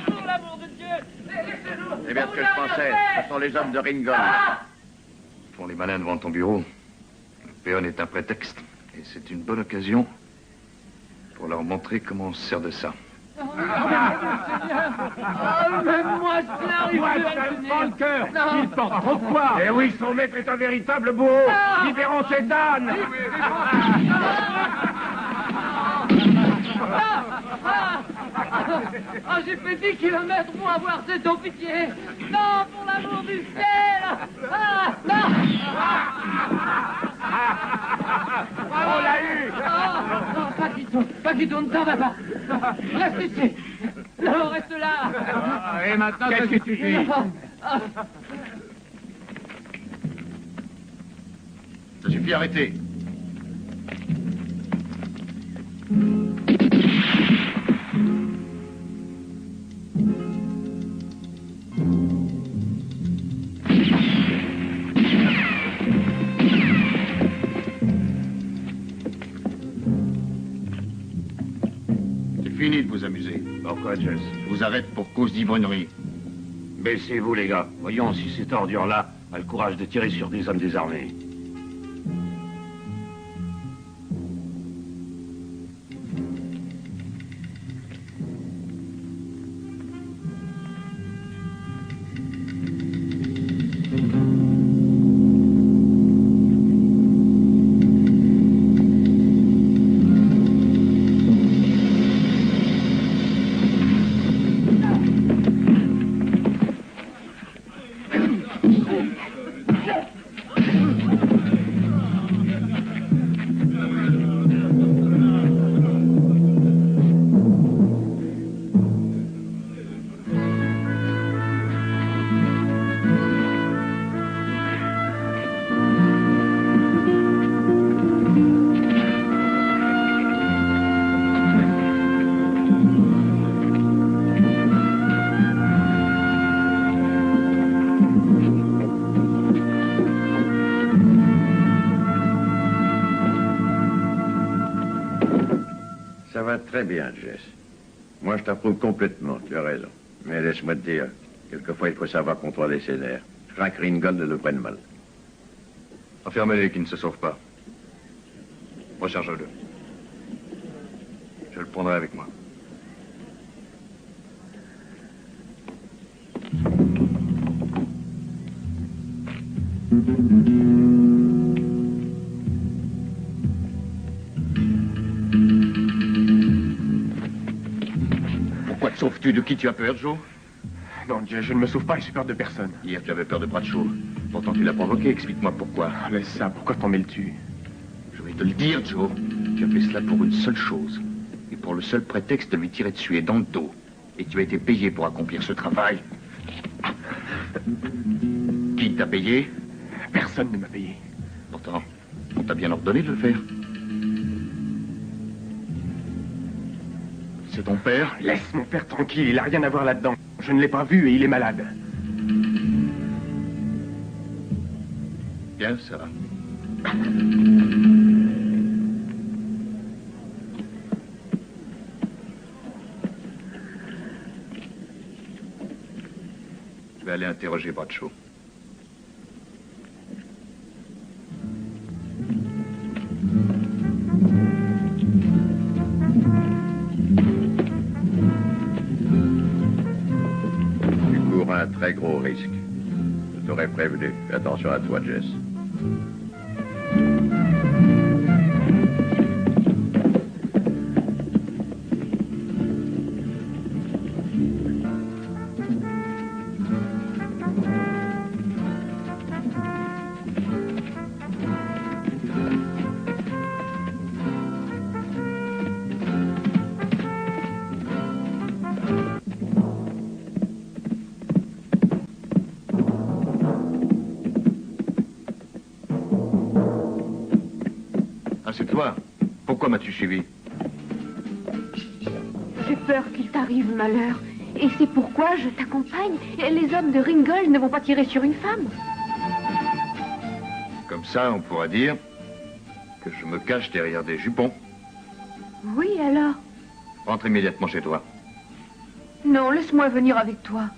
Pour l'amour de Dieu. Laissez-nous. C'est bien ce que je pensais. Ce sont les hommes de Ringgold. Ils font les malins devant ton bureau. Le péon est un prétexte. Et c'est une bonne occasion pour leur montrer comment on se sert de ça. Oh, même moi, je n'arrive Moi, plus à ça le me prend le tenir. cœur. Non. Il porte trop de poids. Eh oui, son maître est un véritable bourreau. Non. Libérons cet âne. Ah, j'ai fait 10 kilomètres pour avoir cette eau, pitié. Non, pour l'amour du ciel. Ah, non. On l'a eu. Non, Paquito, ne t'en va pas. Reste ici. Non, reste là. Et maintenant, qu'est-ce que tu dis? Ça suffit, arrêtez. Fini de vous amuser. Pourquoi, Jess? Je vous arrête pour cause d'ivrognerie. Baissez-vous, les gars. Voyons si cette ordure-là a le courage de tirer sur des hommes désarmés. Ça va très bien, Jess. Moi, je t'approuve complètement, tu as raison. Mais laisse-moi te dire, quelquefois, il faut savoir contrôler ses nerfs. Je crains que Ringgold ne le prenne mal. Enfermez-les qui ne se sauvent pas. Recharge-le. Je le prendrai avec moi. Pourquoi te sauves-tu? De qui tu as peur, Joe? Non, Jess, je ne me sauve pas et j'ai peur de personne. Hier, tu avais peur de Bradshaw. Pourtant, tu l'as provoqué. Explique-moi pourquoi. Laisse ça, pourquoi t'en mêles-tu? Je vais te le dire, Joe. Tu as fait cela pour une seule chose. Et pour le seul prétexte de lui tirer dessus et dans le dos. Et tu as été payé pour accomplir ce travail. Qui t'a payé? Personne ne m'a payé. Pourtant, on t'a bien ordonné de le faire. C'est ton père? Laisse mon père tranquille, il a rien à voir là-dedans. Je ne l'ai pas vu et il est malade. Bien, ça va. Je vais aller interroger Bradshaw. Tu cours un très gros risque. Je t'aurais prévenu. Fais attention à toi, Jess. C'est toi. Pourquoi m'as-tu suivi? J'ai peur qu'il t'arrive malheur. Et c'est pourquoi je t'accompagne. Et les hommes de Ringgold ne vont pas tirer sur une femme. Comme ça, on pourra dire que je me cache derrière des jupons. Oui, alors? Rentre immédiatement chez toi. Non, laisse-moi venir avec toi.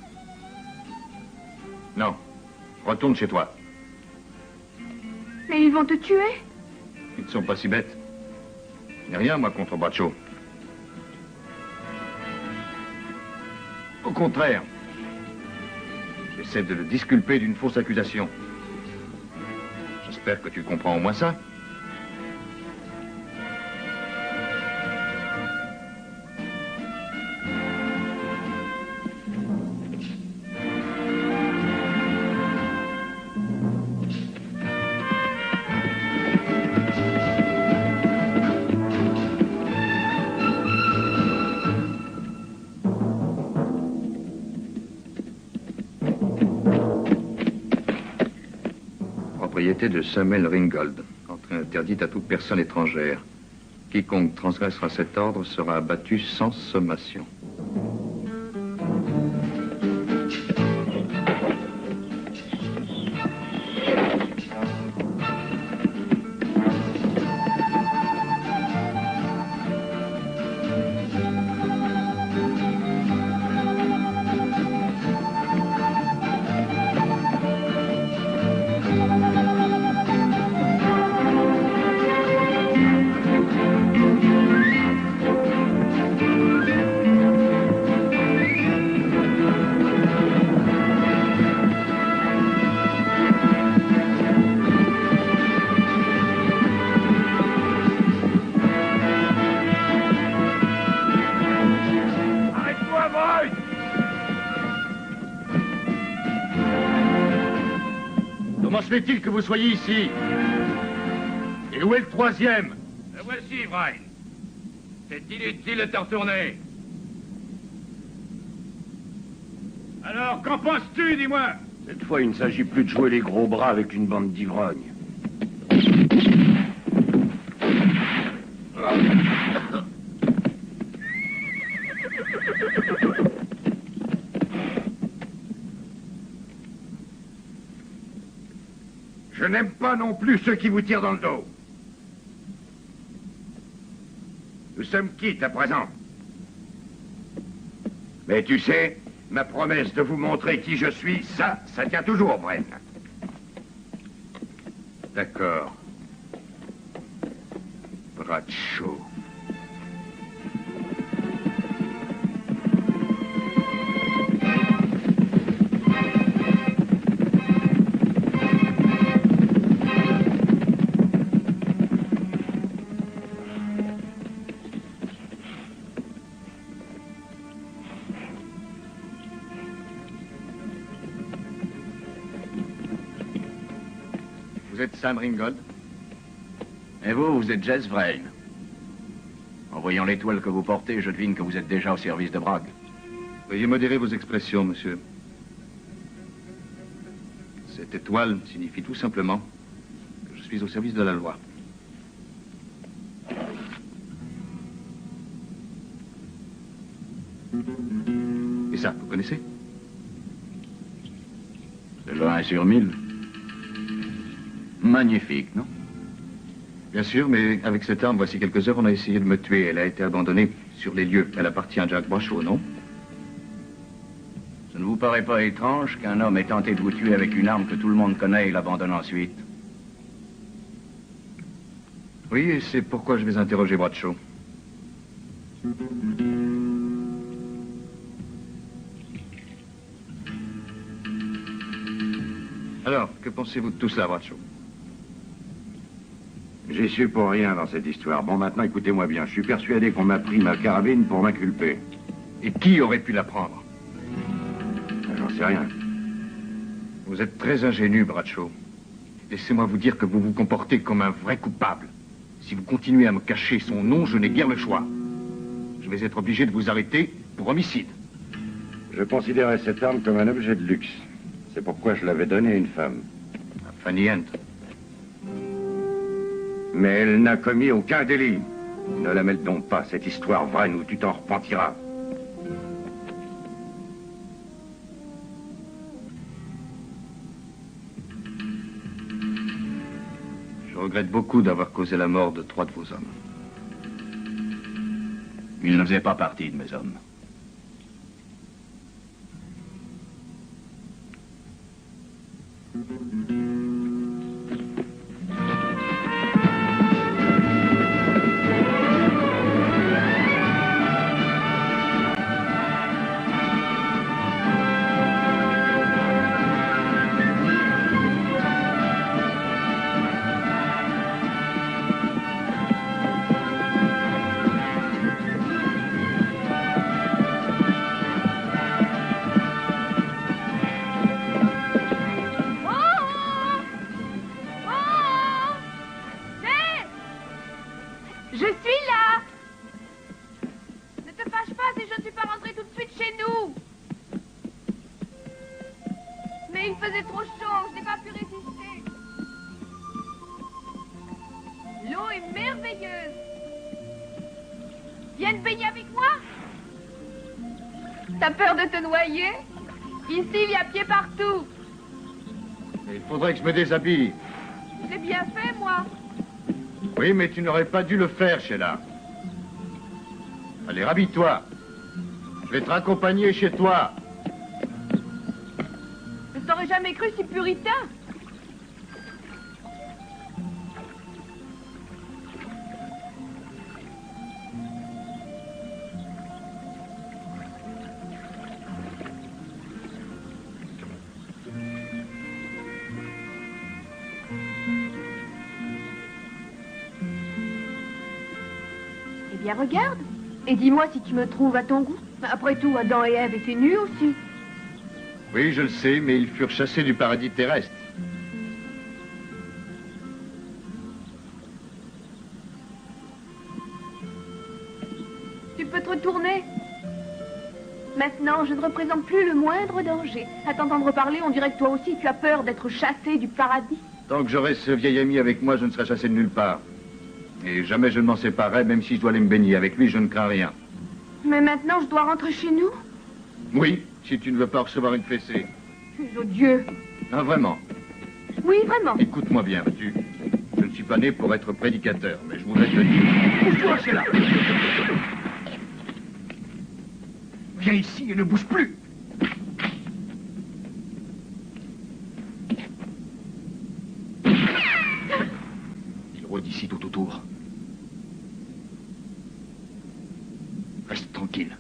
Non, retourne chez toi. Mais ils vont te tuer? Ils ne sont pas si bêtes. Il n'y a rien, moi, contre Bradshaw. Au contraire, j'essaie de le disculper d'une fausse accusation. J'espère que tu comprends au moins ça. Propriété de Samuel Ringgold, entrée interdite à toute personne étrangère. Quiconque transgressera cet ordre sera abattu sans sommation. Comment se fait-il que vous soyez ici? Et où est le troisième? Le voici, Vrine. C'est inutile de te retourner. Alors, qu'en penses-tu, dis-moi? Cette fois, il ne s'agit plus de jouer les gros bras avec une bande d'ivrognes. Je n'aime pas non plus ceux qui vous tirent dans le dos. Nous sommes quittes à présent. Mais tu sais, ma promesse de vous montrer qui je suis, ça tient toujours, Bren. D'accord. Bradshaw. Vous êtes Sam Ringgold? Et vous êtes Jess Vrine. En voyant l'étoile que vous portez, je devine que vous êtes déjà au service de Bragg. Veuillez modérer vos expressions, monsieur. Cette étoile signifie tout simplement que je suis au service de la loi. Et ça, vous connaissez? C'est le 1 sur 1000. Magnifique, non? Bien sûr, mais avec cette arme, voici quelques heures, on a essayé de me tuer. Elle a été abandonnée sur les lieux. Elle appartient à Jack Bradshaw, non? Ça ne vous paraît pas étrange qu'un homme ait tenté de vous tuer avec une arme que tout le monde connaît et l'abandonne ensuite? Oui, et c'est pourquoi je vais interroger Bradshaw. Alors, que pensez-vous de tout cela, Bradshaw? J'y suis pour rien dans cette histoire. Bon, maintenant, écoutez-moi bien. Je suis persuadé qu'on m'a pris ma carabine pour m'inculper. Et qui aurait pu la prendre? J'en sais rien. Vous êtes très ingénu, Bradshaw. Laissez-moi vous dire que vous vous comportez comme un vrai coupable. Si vous continuez à me cacher son nom, je n'ai guère le choix. Je vais être obligé de vous arrêter pour homicide. Je considérais cette arme comme un objet de luxe. C'est pourquoi je l'avais donnée à une femme. À Fanny Hunt. Mais elle n'a commis aucun délit. Ne la mêle donc pas, cette histoire vraie, ou tu t'en repentiras. Je regrette beaucoup d'avoir causé la mort de 3 de vos hommes. Il ne faisait pas partie de mes hommes. Il faudrait que je me déshabille. J'ai bien fait, moi. Oui, mais tu n'aurais pas dû le faire, Sheila. Allez, rhabille-toi. Je vais te raccompagner chez toi. Je t'aurais jamais cru si puritain. Eh bien, regarde. Et dis-moi si tu me trouves à ton goût. Après tout, Adam et Ève étaient nus aussi. Oui, je le sais, mais ils furent chassés du paradis terrestre. Tu peux te retourner. Maintenant, je ne représente plus le moindre danger. À t'entendre parler, on dirait que toi aussi, tu as peur d'être chassé du paradis. Tant que j'aurai ce vieil ami avec moi, je ne serai chassé de nulle part. Et jamais je ne m'en séparerai, même si je dois aller me baigner. Avec lui, je ne crains rien. Mais maintenant, je dois rentrer chez nous? Oui, si tu ne veux pas recevoir une fessée. Oh Dieu. Ah, vraiment? Oui, vraiment. Écoute-moi bien, vois-tu. Je ne suis pas né pour être prédicateur, mais je voudrais te dire... Bouge-toi, c'est là. Viens ici et ne bouge plus. Il rôde ici tout autour. Reste tranquille.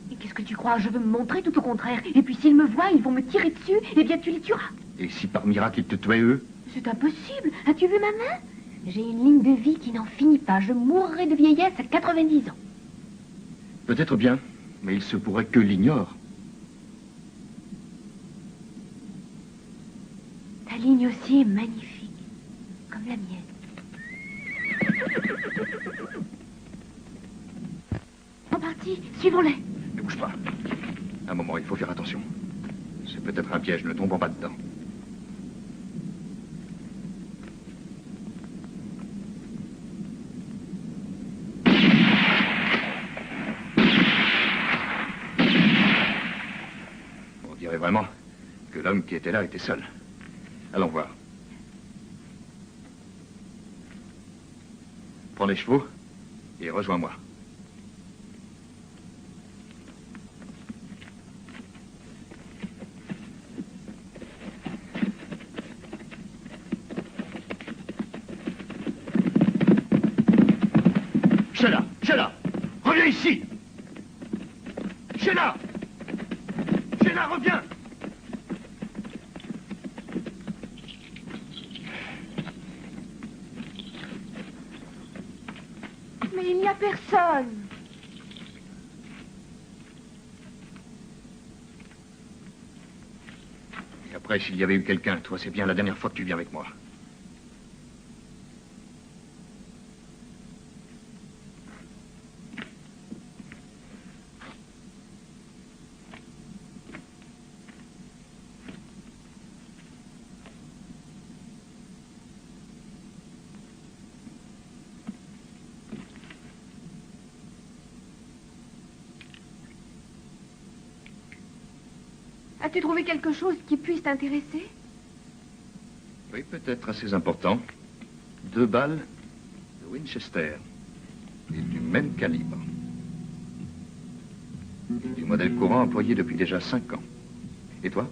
Et qu'est-ce que tu crois? Je veux me montrer, tout au contraire. Et puis s'ils me voient, ils vont me tirer dessus. Eh bien, tu les tueras. Et si par miracle ils te tuaient eux? C'est impossible. As-tu vu ma main? J'ai une ligne de vie qui n'en finit pas. Je mourrai de vieillesse à 90 ans. Peut-être bien, mais il se pourrait que l'ignore. Ta ligne aussi est magnifique, comme la mienne. En partie, suivons-les. Ne bouge pas. Un moment, il faut faire attention. C'est peut-être un piège, ne tombons pas dedans. On dirait vraiment que l'homme qui était là était seul. Allons voir. Prends les chevaux et rejoins-moi. Sheila, Sheila, reviens ici. Sheila, Sheila, reviens. Mais il n'y a personne. Et après, s'il y avait eu quelqu'un, toi, c'est bien la dernière fois que tu viens avec moi. As-tu trouvé quelque chose qui puisse t'intéresser? Oui, peut-être assez important. 2 balles de Winchester. Et du même calibre. Du modèle courant employé depuis déjà 5 ans. Et toi?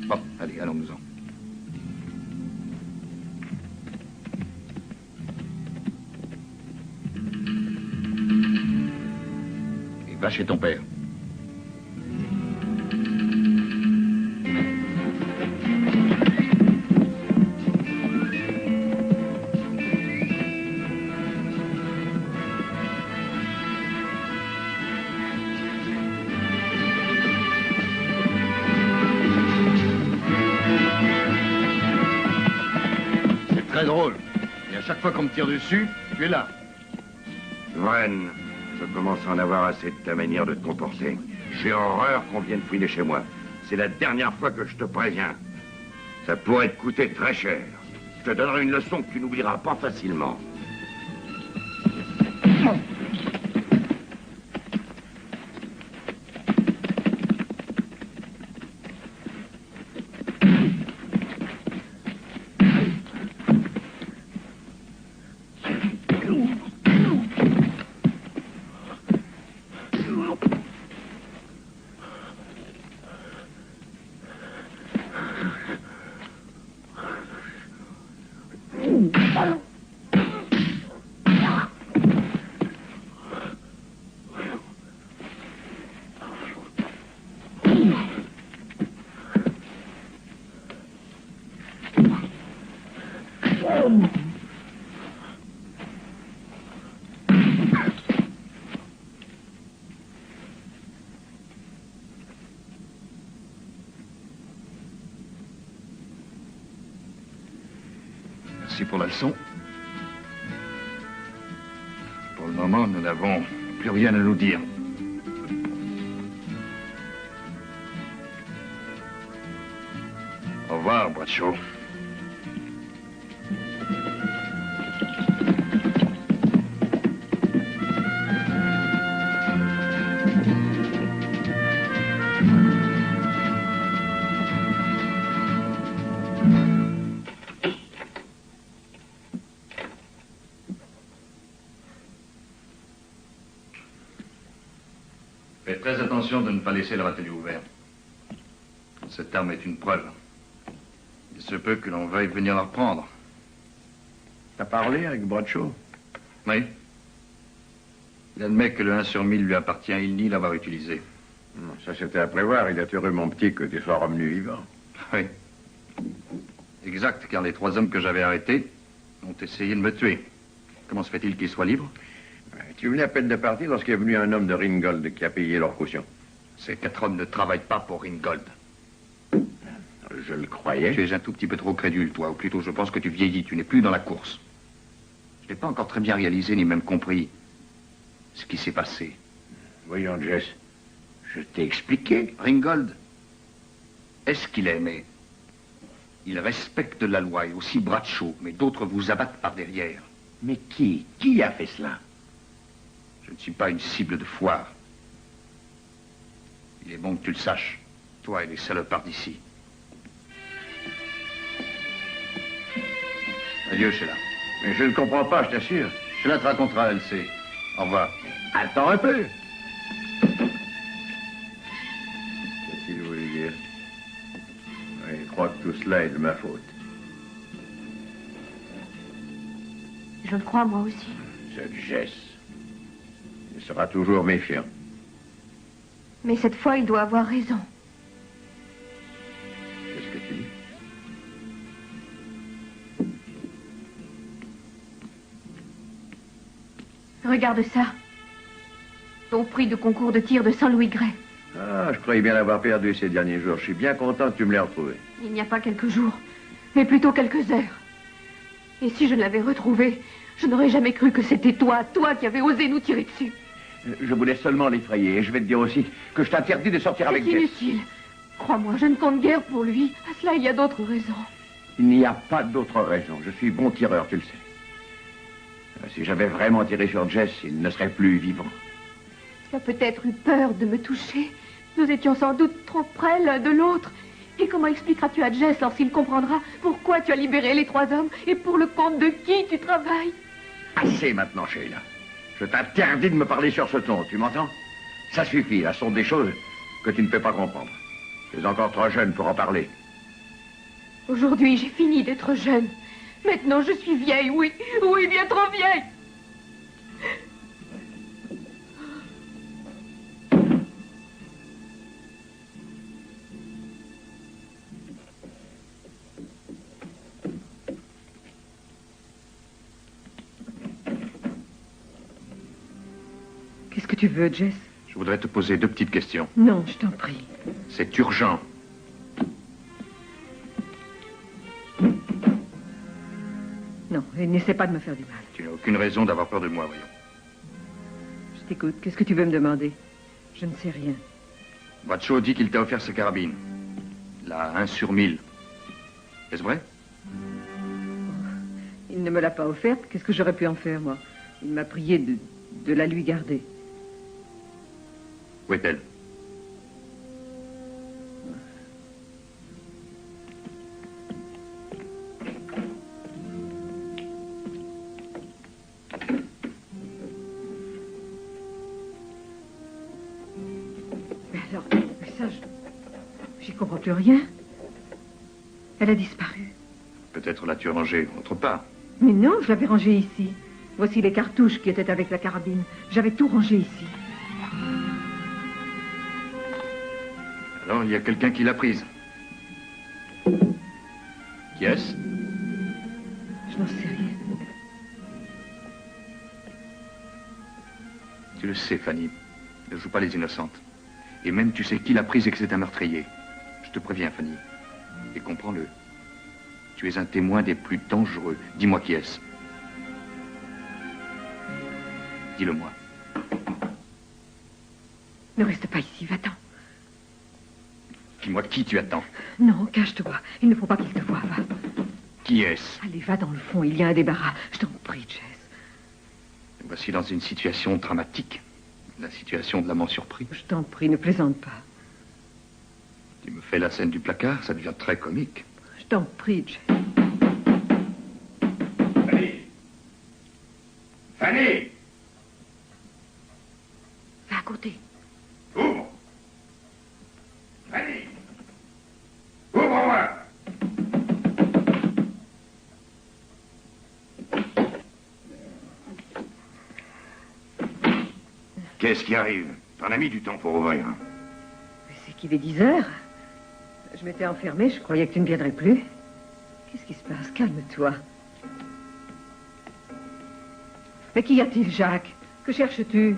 Bon, allez, allons-nous-en. Et va chez ton père. Très drôle. Et à chaque fois qu'on me tire dessus, tu es là. Vren, je commence à en avoir assez de ta manière de te comporter. J'ai horreur qu'on vienne fouiner chez moi. C'est la dernière fois que je te préviens. Ça pourrait te coûter très cher. Je te donnerai une leçon que tu n'oublieras pas facilement. Merci pour la leçon. Pour le moment, nous n'avons plus rien à nous dire. Au revoir, Bradshaw. Faites très attention de ne pas laisser leur atelier ouvert. Cette arme est une preuve. Il se peut que l'on veuille venir la reprendre. T'as parlé avec Bradshaw? Oui. Il admet que le 1 sur 1000 lui appartient. Il nie l'avoir utilisé. Ça, c'était à prévoir. Il est heureux, mon petit, que tu sois revenu vivant. Oui. Exact, car les 3 hommes que j'avais arrêtés ont essayé de me tuer. Comment se fait-il qu'ils soient libres? Tu venais à peine de partir lorsqu'il est venu un homme de Ringgold qui a payé leur caution. Ces 4 hommes ne travaillent pas pour Ringgold. Je le croyais. Tu es un tout petit peu trop crédule, toi. Ou plutôt, je pense que tu vieillis. Tu n'es plus dans la course. Je n'ai pas encore très bien réalisé, ni même compris ce qui s'est passé. Voyons, Jess. Je t'ai expliqué. Ringgold, est-ce qu'il aimait? Il respecte la loi et aussi Bradshaw, mais d'autres vous abattent par derrière. Mais qui? Qui a fait cela? Je ne suis pas une cible de foire. Il est bon que tu le saches, toi et les salopards d'ici. Adieu, Sheila. Mais je ne comprends pas, je t'assure. Sheila te racontera, elle sait. Au revoir. Attends un peu. Qu'est-ce qu'il voulait dire? Oui, je crois que tout cela est de ma faute. Je le crois, moi aussi. Cette Jess. Il sera toujours méfiant. Mais cette fois, il doit avoir raison. Qu'est-ce que tu dis? Regarde ça. Ton prix de concours de tir de 100 louis Gray. Ah, je croyais bien l'avoir perdu ces derniers jours. Je suis bien content que tu me l'aies retrouvé. Il n'y a pas quelques jours, mais plutôt quelques heures. Et si je l'avais retrouvé, je n'aurais jamais cru que c'était toi qui avais osé nous tirer dessus. Je voulais seulement l'effrayer. Et je vais te dire aussi que je t'interdis de sortir avec C'est Jess. inutile. Crois-moi, je ne compte guère pour lui. À cela, il y a d'autres raisons. Il n'y a pas d'autre raison. Je suis bon tireur, tu le sais. Si j'avais vraiment tiré sur Jess, il ne serait plus vivant. Tu as peut-être eu peur de me toucher. Nous étions sans doute trop près l'un de l'autre. Et comment expliqueras-tu à Jess lorsqu'il comprendra pourquoi tu as libéré les 3 hommes et pour le compte de qui tu travailles? Assez maintenant, Sheila. Je t'interdis de me parler sur ce ton, tu m'entends? Ça suffit, là, ce sont des choses que tu ne peux pas comprendre. Tu es encore trop jeune pour en parler. Aujourd'hui, j'ai fini d'être jeune. Maintenant, je suis vieille, oui, bien trop vieille. Qu'est-ce que tu veux, Jess? Je voudrais te poser 2 petites questions. Non, je t'en prie. C'est urgent. Non, et n'essaie pas de me faire du mal. Tu n'as aucune raison d'avoir peur de moi, voyons. Je t'écoute. Qu'est-ce que tu veux me demander? Je ne sais rien. Bradshaw dit qu'il t'a offert sa carabine. La 1 sur 1000. Est-ce vrai? Il ne me l'a pas offerte. Qu'est-ce que j'aurais pu en faire, moi? Il m'a prié de la lui garder. Où est-elle? Mais alors, mais ça, j'y comprends plus rien. Elle a disparu. Peut-être l'as-tu rangée autre part. Mais non, je l'avais rangée ici. Voici les cartouches qui étaient avec la carabine. J'avais tout rangé ici. Alors, il y a quelqu'un qui l'a prise. Qui est-ce? Je n'en sais rien. Tu le sais, Fanny. Ne joue pas les innocentes. Et même tu sais qui l'a prise et que c'est un meurtrier. Je te préviens, Fanny. Et comprends-le. Tu es un témoin des plus dangereux. Dis-moi qui est-ce? Dis-le-moi. Ne reste pas ici, va-t'en. Dis-moi qui tu attends. Non, cache-toi. Il ne faut pas qu'il te voie, va. Qui est-ce? Allez, va dans le fond, il y a un débarras. Je t'en prie, Jess. Voici dans une situation dramatique. La situation de l'amant surpris. Je t'en prie, ne plaisante pas. Tu me fais la scène du placard, ça devient très comique. Je t'en prie, Jess. Fanny! Fanny! Va à côté. Ouvre! Fanny! Ouvre-moi! Qu'est-ce qui arrive? T'en as mis du temps pour ouvrir. Mais c'est qu'il est 10 heures. Je m'étais enfermée, je croyais que tu ne viendrais plus. Qu'est-ce qui se passe? Calme-toi. Mais qu'y a-t-il, Jacques? Que cherches-tu?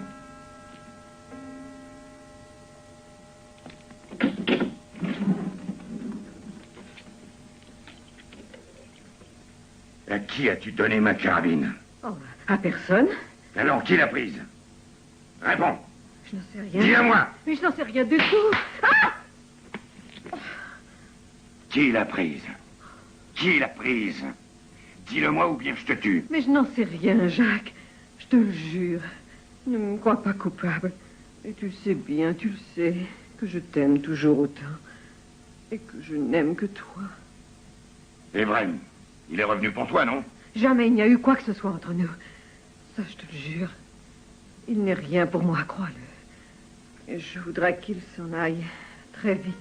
À qui as-tu donné ma carabine? Oh, à personne. Alors, qui l'a prise? Réponds. Je n'en sais rien. Dis-le-moi. Mais je n'en sais rien du tout. Ah! Qui l'a prise? Qui l'a prise? Dis-le-moi ou bien je te tue. Mais je n'en sais rien, Jacques. Je te le jure. Ne me crois pas coupable. Et tu le sais bien, tu le sais, que je t'aime toujours autant. Et que je n'aime que toi. Evren, il est revenu pour toi, non? Jamais il n'y a eu quoi que ce soit entre nous. Ça, je te le jure. Il n'est rien pour moi, crois-le. Et je voudrais qu'il s'en aille très vite.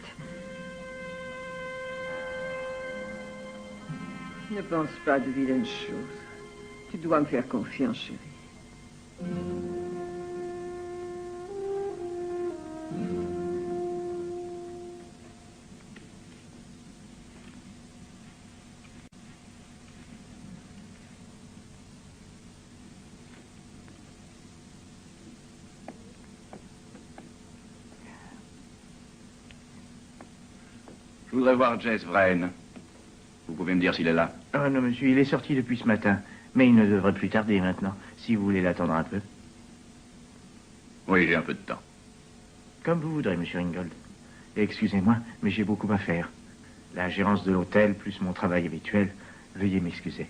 Ne pense pas de vilaines choses. Tu dois me faire confiance, chérie. Je voudrais voir Jess Vrain. Vous pouvez me dire s'il est là? Oh non, monsieur, il est sorti depuis ce matin. Mais il ne devrait plus tarder maintenant, si vous voulez l'attendre un peu. Oui, j'ai un peu de temps. Comme vous voudrez, monsieur Ringgold. Excusez-moi, mais j'ai beaucoup à faire. La gérance de l'hôtel, plus mon travail habituel. Veuillez m'excuser.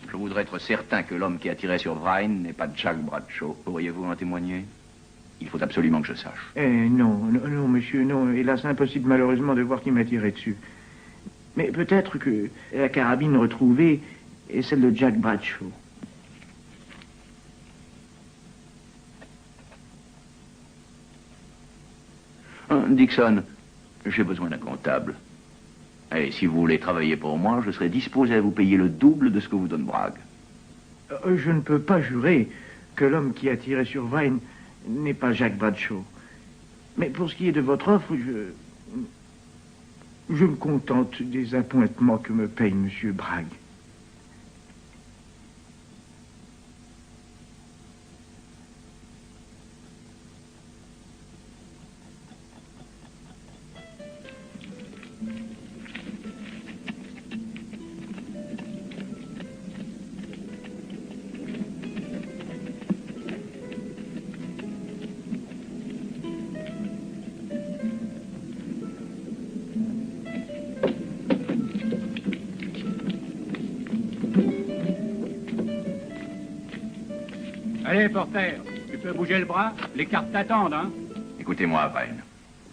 Je voudrais être certain que l'homme qui a tiré sur Vrain n'est pas Jack Bradshaw. Pourriez-vous en témoigner? Il faut absolument que je sache. Non, monsieur, non. Hélas, impossible malheureusement de voir qui m'a tiré dessus. Mais peut-être que la carabine retrouvée est celle de Jack Bradshaw. Dixon, j'ai besoin d'un comptable. Et si vous voulez travailler pour moi, je serai disposé à vous payer le double de ce que vous donne Bragg. Je ne peux pas jurer que l'homme qui a tiré sur Vrain n'est pas Jack Bradshaw. Mais pour ce qui est de votre offre, je me contente des appointements que me paye monsieur Bragg. Allez, porteur, tu peux bouger le bras? Les cartes t'attendent, hein? Écoutez-moi, Vrain.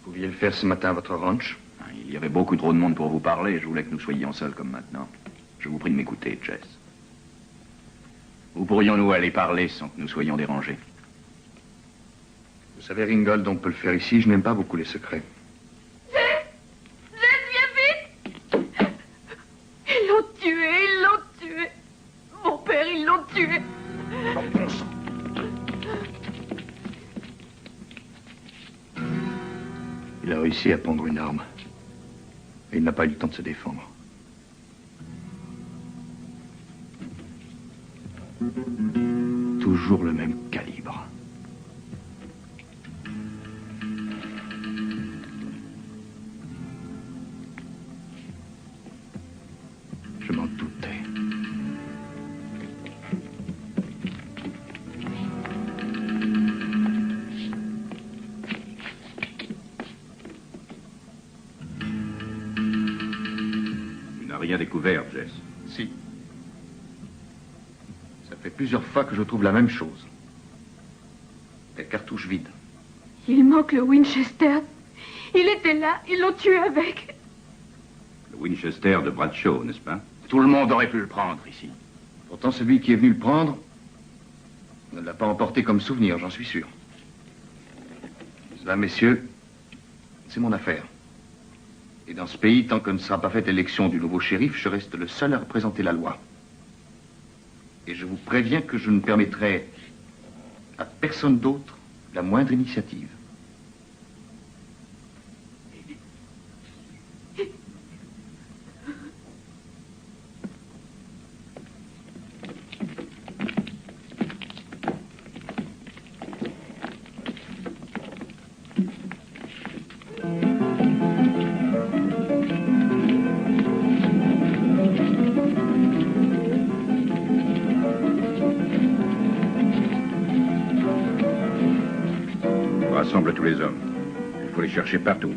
Vous pouviez le faire ce matin à votre ranch? Il y avait beaucoup trop de monde pour vous parler et je voulais que nous soyons seuls comme maintenant. Je vous prie de m'écouter, Jess. Où pourrions-nous aller parler sans que nous soyons dérangés? Vous savez, Ringgold, on peut le faire ici. Je n'aime pas beaucoup les secrets. Viens vite! Ils l'ont tué! Mon père, ils l'ont tué! Il a réussi à prendre une arme. Et il n'a pas eu le temps de se défendre. Toujours le même calibre. Je m'en doutais. Rien découvert, Jess. Si. Ça fait plusieurs fois que je trouve la même chose. Des cartouches vides. Il manque le Winchester. Il était là, ils l'ont tué avec. Le Winchester de Bradshaw, n'est-ce pas? Tout le monde aurait pu le prendre ici. Pourtant, celui qui est venu le prendre ne l'a pas emporté comme souvenir, j'en suis sûr. Cela, messieurs, c'est mon affaire. Et dans ce pays, tant que ne sera pas faite l'élection du nouveau shérif, je reste le seul à représenter la loi. Et je vous préviens que je ne permettrai à personne d'autre la moindre initiative. Rassemble tous les hommes. Il faut les chercher partout.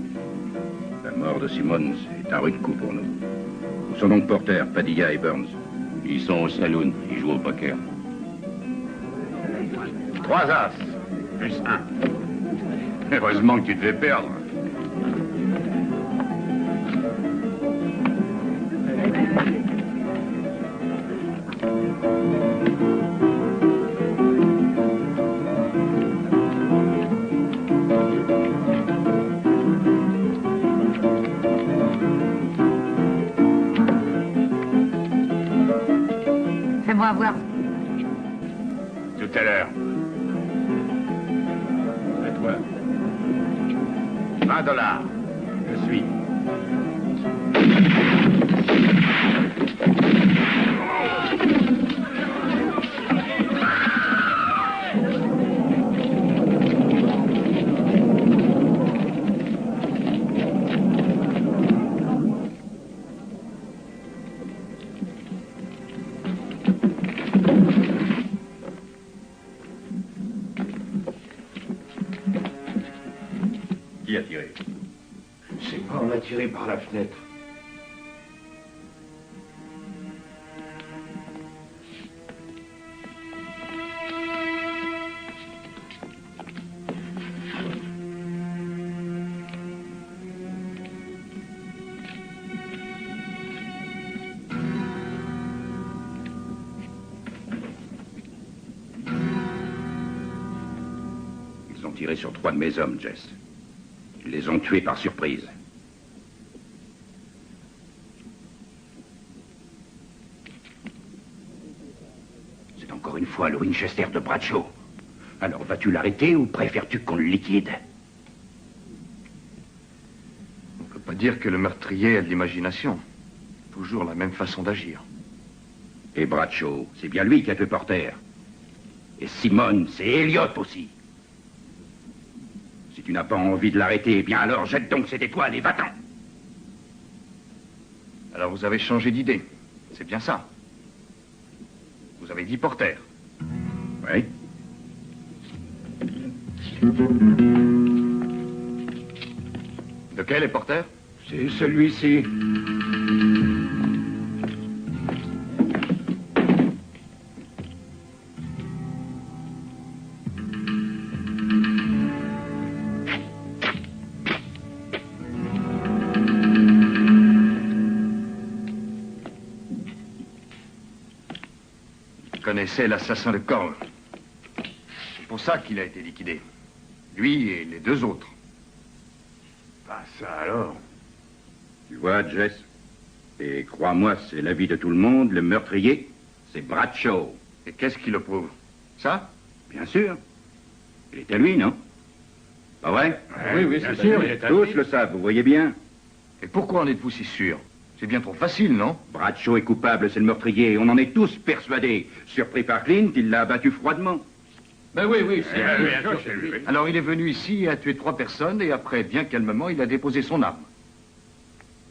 La mort de Simmons est un rude coup pour nous. Vous sont donc Porter, Padilla et Burns? Ils sont au saloon, ils jouent au poker. 3 as, plus 1. Heureusement que tu devais perdre. Fais-moi voir. Tout à l'heure. À toi. $20. Je suis. Qui a tiré? Je sais pas, on m'a tiré par la fenêtre. Ils ont tiré sur 3 de mes hommes, Jess. Ils les ont tués par surprise. C'est encore une fois le Winchester de Bradshaw. Alors vas-tu l'arrêter ou préfères-tu qu'on le liquide? On peut pas dire que le meurtrier a de l'imagination. Toujours la même façon d'agir. Et Bradshaw, c'est bien lui qui a tué Porter. Et Simone, c'est Elliot aussi. Si tu n'as pas envie de l'arrêter, eh bien alors jette donc cette étoile et va-t'en. Alors vous avez changé d'idée. C'est bien ça. Vous avez dit Porter. Oui. Lequel est Porter? C'est celui-ci. Connaissait l'assassin de Corle. C'est pour ça qu'il a été liquidé. Lui et les 2 autres. Pas ça alors. Tu vois, Jess, et crois-moi, c'est l'avis de tout le monde, le meurtrier, c'est Bradshaw. Et qu'est-ce qui le prouve? Ça? Bien sûr. Il est à lui, non? Pas vrai? Oui, bien sûr, il est à lui. Tous le savent, vous voyez bien. Et pourquoi en êtes-vous si sûr? C'est bien trop facile, non? Bradshaw est coupable, c'est le meurtrier. On en est tous persuadés. Surpris par Clint, il l'a abattu froidement. Ben oui, c'est lui. Alors il est venu ici et a tué 3 personnes et après, bien calmement, il a déposé son arme.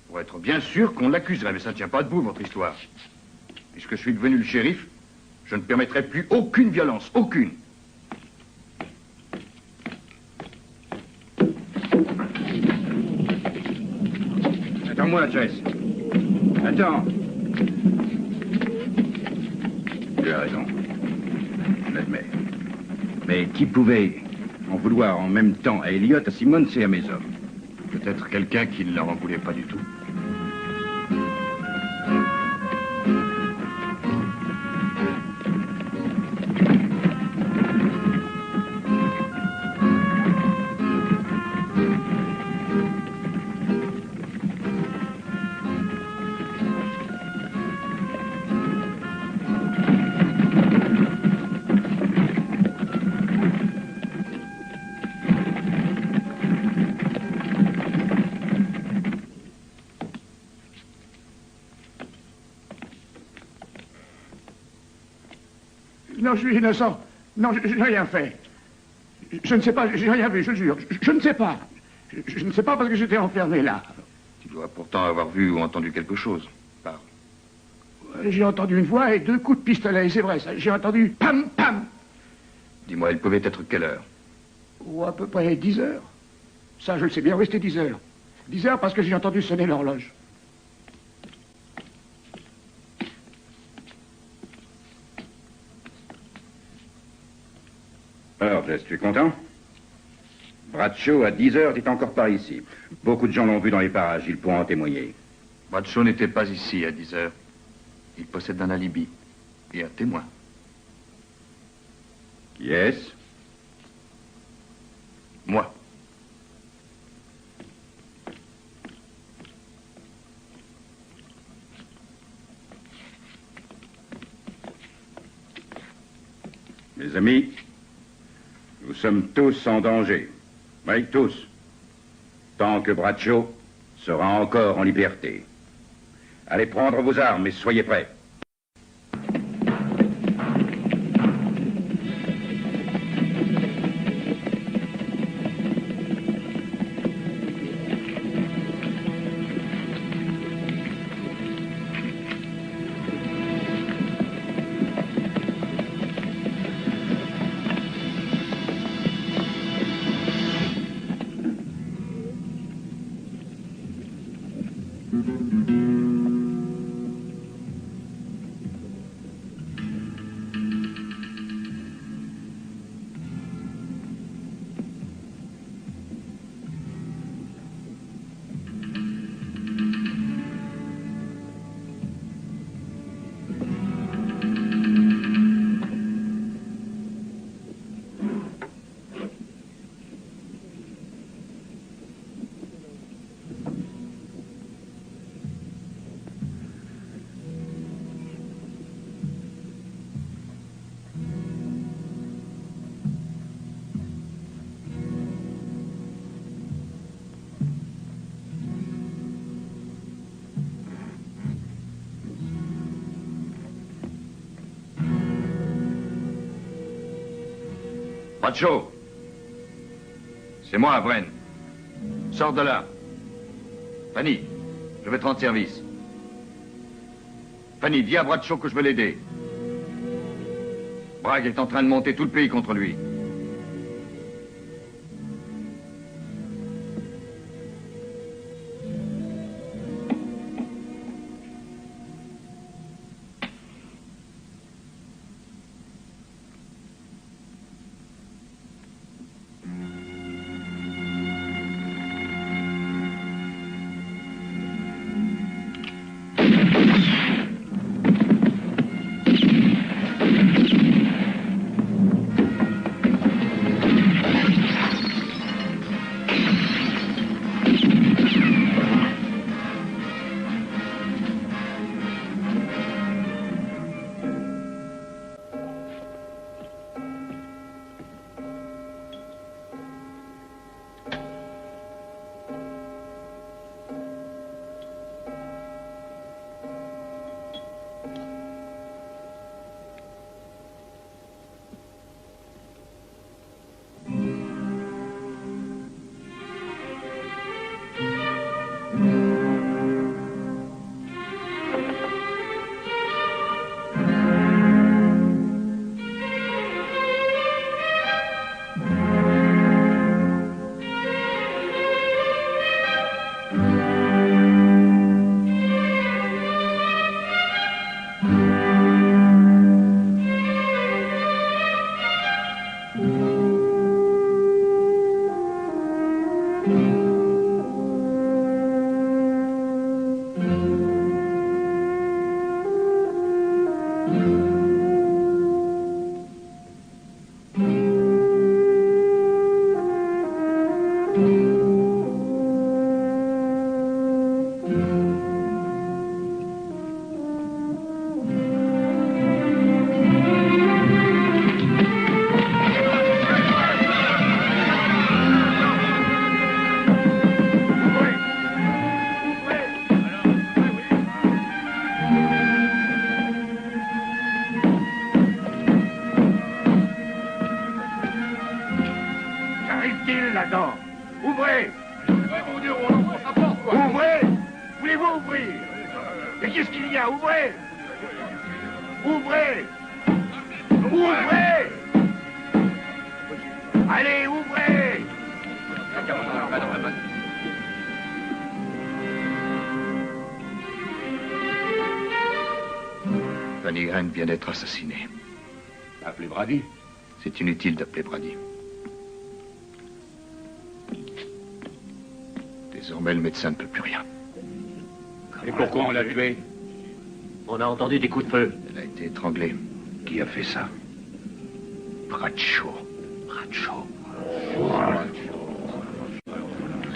Pour être bien sûr qu'on l'accuserait, mais ça ne tient pas debout, votre histoire. Puisque je suis devenu le shérif, je ne permettrai plus aucune violence, aucune. Attends-moi, Jess. Attends. Tu as raison. Je l'admets. Mais qui pouvait en vouloir en même temps à Elliot, à Simone et à mes hommes? Peut-être quelqu'un qui ne leur en voulait pas du tout. Non, je suis innocent. Non, je n'ai rien fait. Je ne sais pas, j'ai rien vu, je le jure. Je ne sais pas. Je ne sais pas parce que j'étais enfermé là. Tu dois pourtant avoir vu ou entendu quelque chose. Parle. J'ai entendu une voix et 2 coups de pistolet, c'est vrai ça. J'ai entendu pam, pam. Dis-moi, il pouvait être quelle heure? Ou à peu près 10 heures. Ça, je le sais bien, oui, c'était 10 heures. 10 heures parce que j'ai entendu sonner l'horloge. Alors, Jess, tu es content? Bradshaw, à 10 heures, est encore par ici. Beaucoup de gens l'ont vu dans les parages, ils pourront en témoigner. Bradshaw n'était pas ici à 10 heures. Il possède un alibi et un témoin. Qui est-ce? Moi. Mes amis, nous sommes tous en danger. Oui, tous. Tant que Bradshaw sera encore en liberté. Allez prendre vos armes et soyez prêts. Bradshaw. C'est moi, Bren. Sors de là. Fanny, je vais te rendre service. Fanny, dis à Bradshaw que je veux l'aider. Bragg est en train de monter tout le pays contre lui. Ouvrez! Ouvrez! Voulez-vous ouvrir? Mais qu'est-ce qu'il y a? Ouvrez! Ouvrez! Ouvrez! Allez, ouvrez! Fanny Grant vient d'être assassinée. Appelez Brady. C'est inutile d'appeler Brady. Désormais, le médecin ne peut plus rien. Et pourquoi on l'a tué? On a entendu des coups de feu. Elle a été étranglée. Qui a fait ça? Bradshaw. Bradshaw.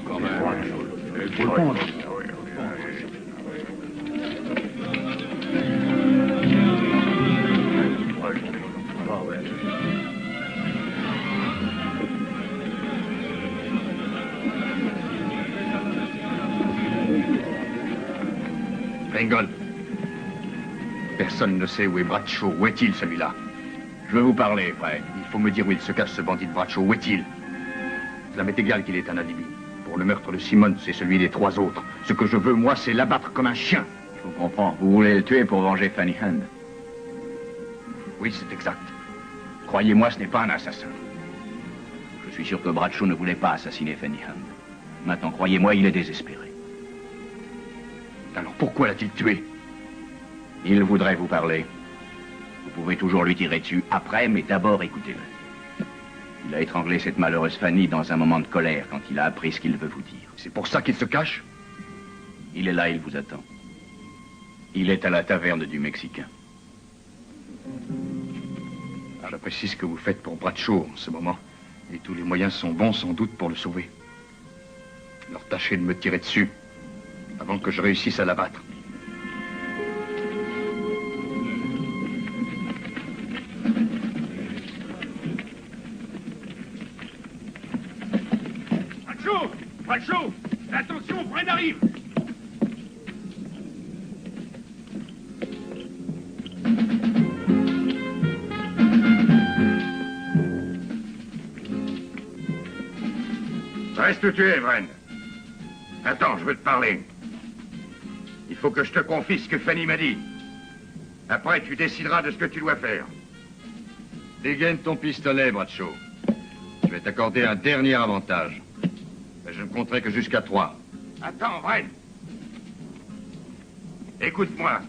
Quand même. Ringgold. Personne ne sait où est Bradshaw. Où est-il, celui-là? Je veux vous parler, frère. Il faut me dire où il se cache, ce bandit de Bradshaw. Où est-il? Cela m'est égal qu'il ait un alibi. Pour le meurtre de Simmons et celui des 3 autres. Ce que je veux, moi, c'est l'abattre comme un chien. Je vous comprends. Vous voulez le tuer pour venger Fanny Hand. Oui, c'est exact. Croyez-moi, ce n'est pas un assassin. Je suis sûr que Bradshaw ne voulait pas assassiner Fanny Hand. Maintenant, croyez-moi, il est désespéré. Alors pourquoi l'a-t-il tué? Il voudrait vous parler. Vous pouvez toujours lui tirer dessus après, mais d'abord écoutez-le. Il a étranglé cette malheureuse Fanny dans un moment de colère quand il a appris ce qu'il veut vous dire. C'est pour ça qu'il se cache? Il est là, il vous attend. Il est à la taverne du Mexicain. J'apprécie ce que vous faites pour Bradshaw en ce moment. Et tous les moyens sont bons sans doute pour le sauver. Alors tâchez de me tirer dessus avant que je réussisse à l'abattre. Bradshaw! Bradshaw! Attention, Fred arrive! Reste où tu es, Vren. Attends, je veux te parler. Il faut que je te confie ce que Fanny m'a dit. Après, tu décideras de ce que tu dois faire. Dégaine ton pistolet, Bradshaw. Je vais t'accorder un dernier avantage. Mais je ne compterai que jusqu'à 3. Attends, Vren. Écoute-moi.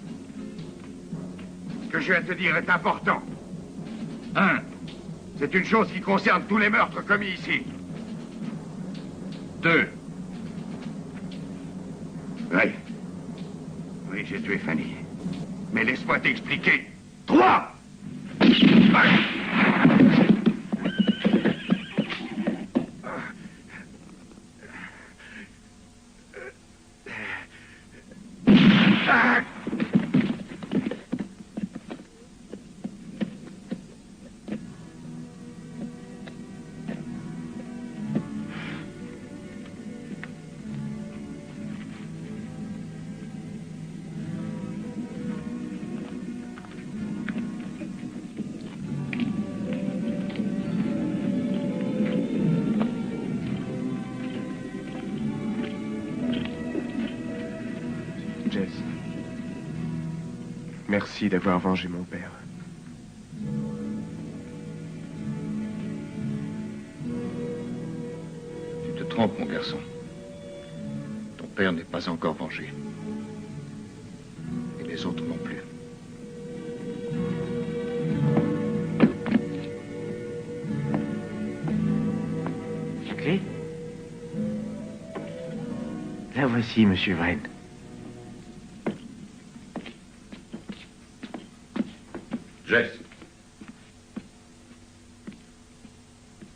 Ce que je viens de te dire est important. 1. C'est une chose qui concerne tous les meurtres commis ici. 2. Oui. Oui, j'ai tué Fanny. Mais laisse-moi t'expliquer. 3. Jess. Merci d'avoir vengé mon père. Tu te trompes, mon garçon. Ton père n'est pas encore vengé. Et les autres non plus. La clé? La voici, monsieur Vren. Jess.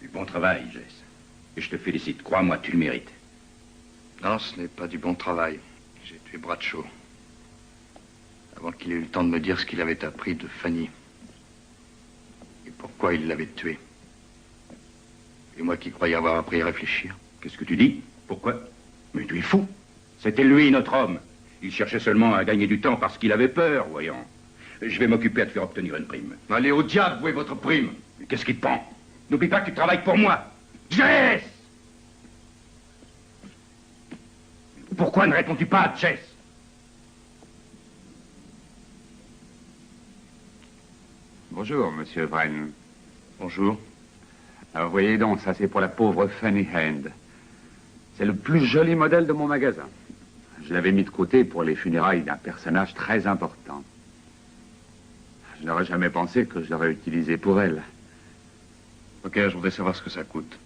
Du bon travail, Jess. Et je te félicite. Crois-moi, tu le mérites. Non, ce n'est pas du bon travail. J'ai tué Bradshaw. Avant qu'il ait eu le temps de me dire ce qu'il avait appris de Fanny. Et pourquoi il l'avait tué. Et moi qui croyais avoir appris à réfléchir. Qu'est-ce que tu dis? Pourquoi? Mais tu es fou. C'était lui, notre homme. Il cherchait seulement à gagner du temps parce qu'il avait peur, voyons. Je vais m'occuper à te faire obtenir une prime. Allez au diable, où est votre prime? Mais qu'est-ce qui te prend? N'oublie pas que tu travailles pour moi. Jess! Pourquoi ne réponds-tu pas, Jess? Bonjour, monsieur Vren. Bonjour. Alors, voyez donc, ça c'est pour la pauvre Fanny Hand. C'est le plus joli modèle de mon magasin. Je l'avais mis de côté pour les funérailles d'un personnage très important. Je n'aurais jamais pensé que je l'aurais utilisé pour elle. Ok, je voudrais savoir ce que ça coûte.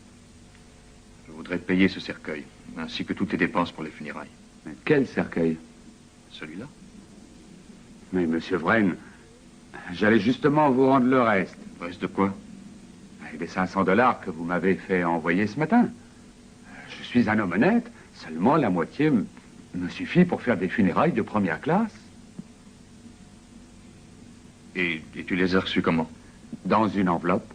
Je voudrais payer ce cercueil, ainsi que toutes les dépenses pour les funérailles. Mais quel cercueil? Celui-là? Mais, monsieur Vren, j'allais justement vous rendre le reste. Le reste de quoi? Les $500 que vous m'avez fait envoyer ce matin. Je suis un homme honnête, seulement la moitié me suffit pour faire des funérailles de première classe. Et tu les as reçus comment? Dans une enveloppe.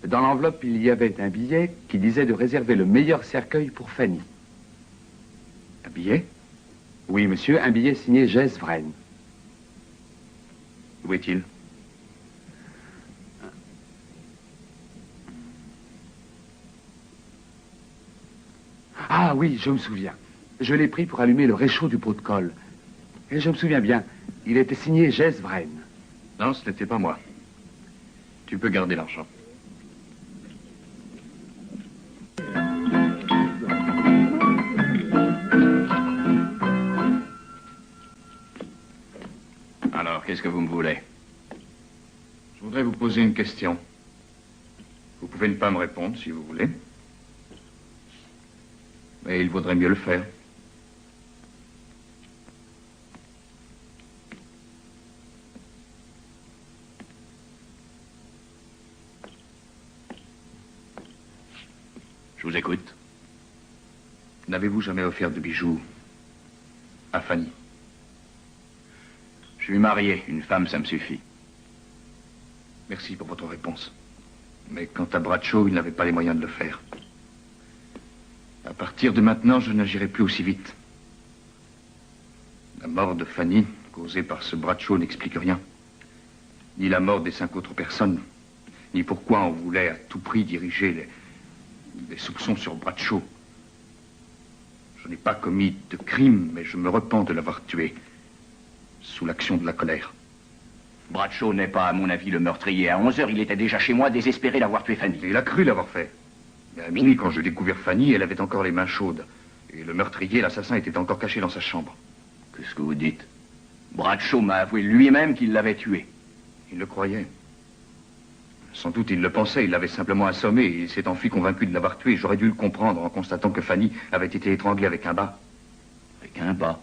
Dans l'enveloppe, il y avait un billet qui disait de réserver le meilleur cercueil pour Fanny. Un billet? Oui, monsieur, un billet signé Jess Vren. Où est-il? Ah oui, je me souviens. Je l'ai pris pour allumer le réchaud du pot de colle. Et je me souviens bien, il était signé Jess Vren. Non, ce n'était pas moi. Tu peux garder l'argent. Alors, qu'est-ce que vous me voulez? Je voudrais vous poser une question. Vous pouvez ne pas me répondre si vous voulez. Mais il vaudrait mieux le faire. Je vous écoute. N'avez-vous jamais offert de bijoux à Fanny? Je suis marié. Une femme, ça me suffit. Merci pour votre réponse. Mais quant à Bradshaw, il n'avait pas les moyens de le faire. À partir de maintenant, je n'agirai plus aussi vite. La mort de Fanny, causée par ce Bradshaw, n'explique rien. Ni la mort des 5 autres personnes, ni pourquoi on voulait à tout prix diriger les soupçons sur Bradshaw. Je n'ai pas commis de crime, mais je me repens de l'avoir tué, sous l'action de la colère. Bradshaw n'est pas, à mon avis, le meurtrier. À 11 heures, il était déjà chez moi, désespéré d'avoir tué Fanny. Et il a cru l'avoir fait. Mais à minuit, quand j'ai découvert Fanny, elle avait encore les mains chaudes. Et le meurtrier, l'assassin, était encore caché dans sa chambre. Qu'est-ce que vous dites? Bradshaw m'a avoué lui-même qu'il l'avait tué. Il le croyait. Sans doute il le pensait, il l'avait simplement assommé et il s'est enfui convaincu de l'avoir tué. J'aurais dû le comprendre en constatant que Fanny avait été étranglée avec un bât. Avec un bât?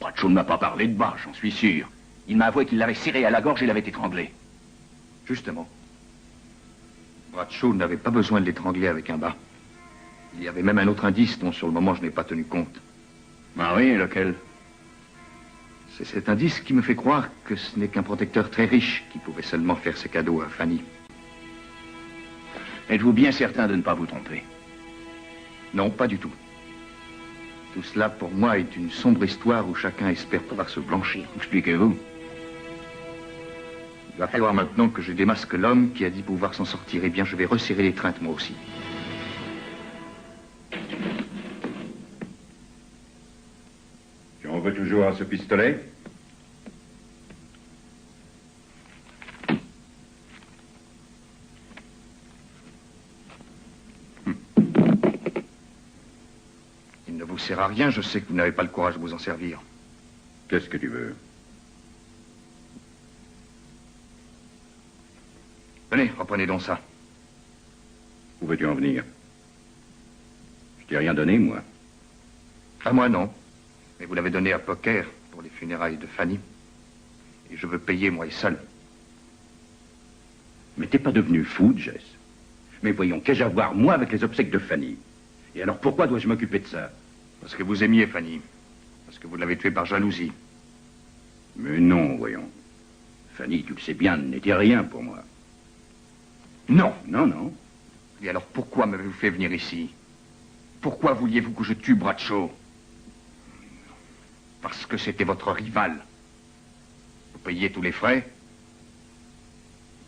Bradshaw ne m'a pas parlé de bât, j'en suis sûr. Il m'a avoué qu'il l'avait serré à la gorge et l'avait étranglée. Justement. Bradshaw n'avait pas besoin de l'étrangler avec un bât. Il y avait même un autre indice dont sur le moment je n'ai pas tenu compte. Ah oui, lequel? C'est cet indice qui me fait croire que ce n'est qu'un protecteur très riche qui pouvait seulement faire ses cadeaux à Fanny. Êtes-vous bien certain de ne pas vous tromper? Non, pas du tout. Tout cela, pour moi, est une sombre histoire où chacun espère pouvoir se blanchir. Expliquez-vous. Il va falloir maintenant que je démasque l'homme qui a dit pouvoir s'en sortir. Eh bien, je vais resserrer l'étreinte, moi aussi. Tu en veux toujours à ce pistolet? Il ne vous sert à rien, je sais que vous n'avez pas le courage de vous en servir. Qu'est-ce que tu veux? Venez, reprenez donc ça. Où veux-tu en venir? Je t'ai rien donné, moi. À moi, non. Mais vous l'avez donné à Poker pour les funérailles de Fanny. Et je veux payer, moi et seul. Mais t'es pas devenu fou, Jess? Mais voyons, qu'ai-je à voir, moi, avec les obsèques de Fanny? Et alors pourquoi dois-je m'occuper de ça? Parce que vous aimiez Fanny. Parce que vous l'avez tuée par jalousie. Mais non, voyons. Fanny, tu le sais bien, n'était rien pour moi. Non. Non, non. Et alors pourquoi m'avez-vous fait venir ici? Pourquoi vouliez-vous que je tue Bradshaw? Parce que c'était votre rival. Vous payiez tous les frais.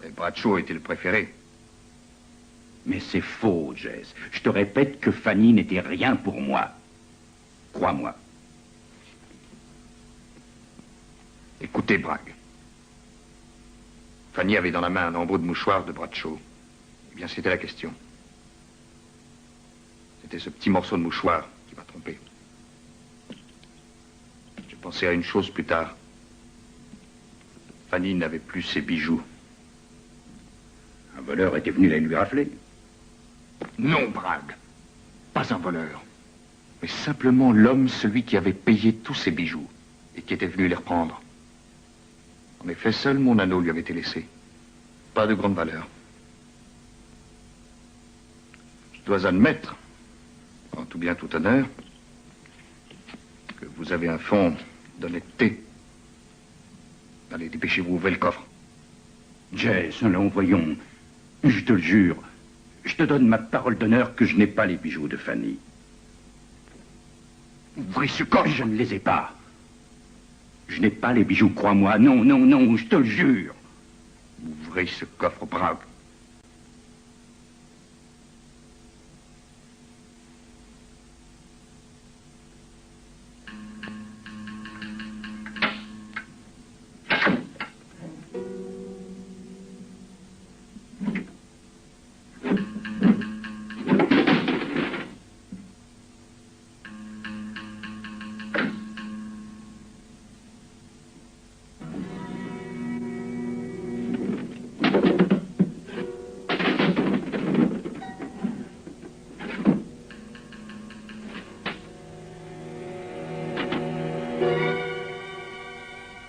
Mais Bradshaw était le préféré. Mais c'est faux, Jess. Je te répète que Fanny n'était rien pour moi. Crois-moi. Écoutez, Bragg. Fanny avait dans la main un embout de mouchoir de Bradshaw. Eh bien, c'était la question. C'était ce petit morceau de mouchoir qui m'a trompé. J'ai pensé à une chose plus tard. Fanny n'avait plus ses bijoux. Ah voleur était venu les lui rafler. Non, Bragg. Pas un voleur. Mais simplement l'homme, celui qui avait payé tous ses bijoux et qui était venu les reprendre. En effet, seul mon anneau lui avait été laissé. Pas de grande valeur. Je dois admettre, en tout bien tout honneur, que vous avez un fond d'honnêteté. Allez, dépêchez-vous, ouvrez le coffre. Jess, allons, voyons. Je te le jure, je te donne ma parole d'honneur que je n'ai pas les bijoux de Fanny. Ouvrez ce coffre. Je ne les ai pas. Je n'ai pas les bijoux, crois-moi. Non, non, non, je te le jure. Ouvrez ce coffre, Bragg.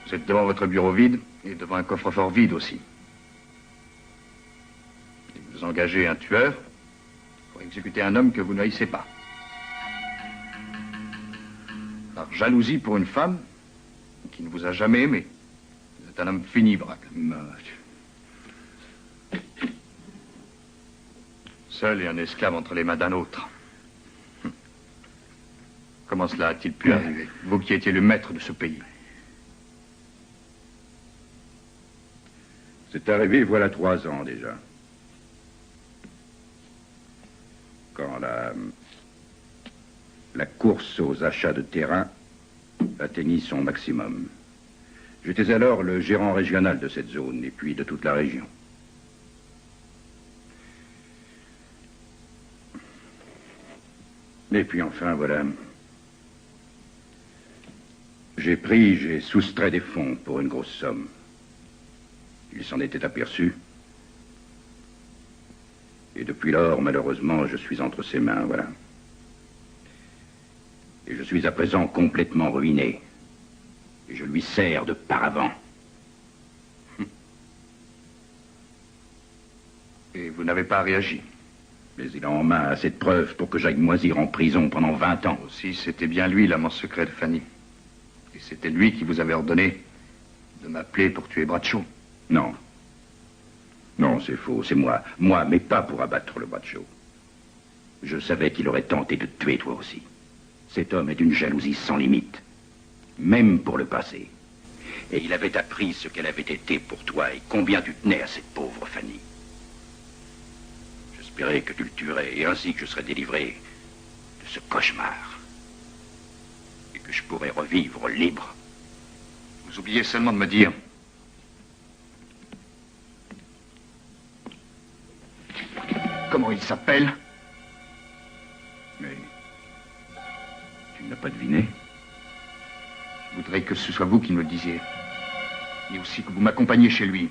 Vous êtes devant votre bureau vide et devant un coffre-fort vide aussi. Et vous engagez un tueur pour exécuter un homme que vous ne haïssez pas. Par jalousie pour une femme qui ne vous a jamais aimé. Vous êtes un homme fini, Bragg. Seul et un esclave entre les mains d'un autre. Comment cela a-t-il pu arriver? Vous qui étiez le maître de ce pays. C'est arrivé voilà 3 ans déjà. Quand la course aux achats de terrain atteignit son maximum. J'étais alors le gérant régional de cette zone et puis de toute la région. Et puis enfin, voilà. J'ai soustrait des fonds pour une grosse somme. Il s'en était aperçu. Et depuis lors, malheureusement, je suis entre ses mains, voilà. Et je suis à présent complètement ruiné. Et je lui sers de paravent. Et vous n'avez pas réagi? Mais il a en main assez de preuves pour que j'aille moisir en prison pendant 20 ans. Aussi, c'était bien lui, l'amant secret de Fanny. Et c'était lui qui vous avait ordonné de m'appeler pour tuer Bradshaw. Non. Non, c'est faux, c'est moi. Moi, mais pas pour abattre le Bradshaw. Je savais qu'il aurait tenté de te tuer, toi aussi. Cet homme est d'une jalousie sans limite. Même pour le passé. Et il avait appris ce qu'elle avait été pour toi et combien tu tenais à cette pauvre Fanny. J'espérais que tu le tuerais et ainsi que je serais délivré de ce cauchemar. Et que je pourrais revivre libre. Vous oubliez seulement de me dire... comment il s'appelle? Mais... tu ne l'as pas deviné? Je voudrais que ce soit vous qui me le disiez. Et aussi que vous m'accompagniez chez lui.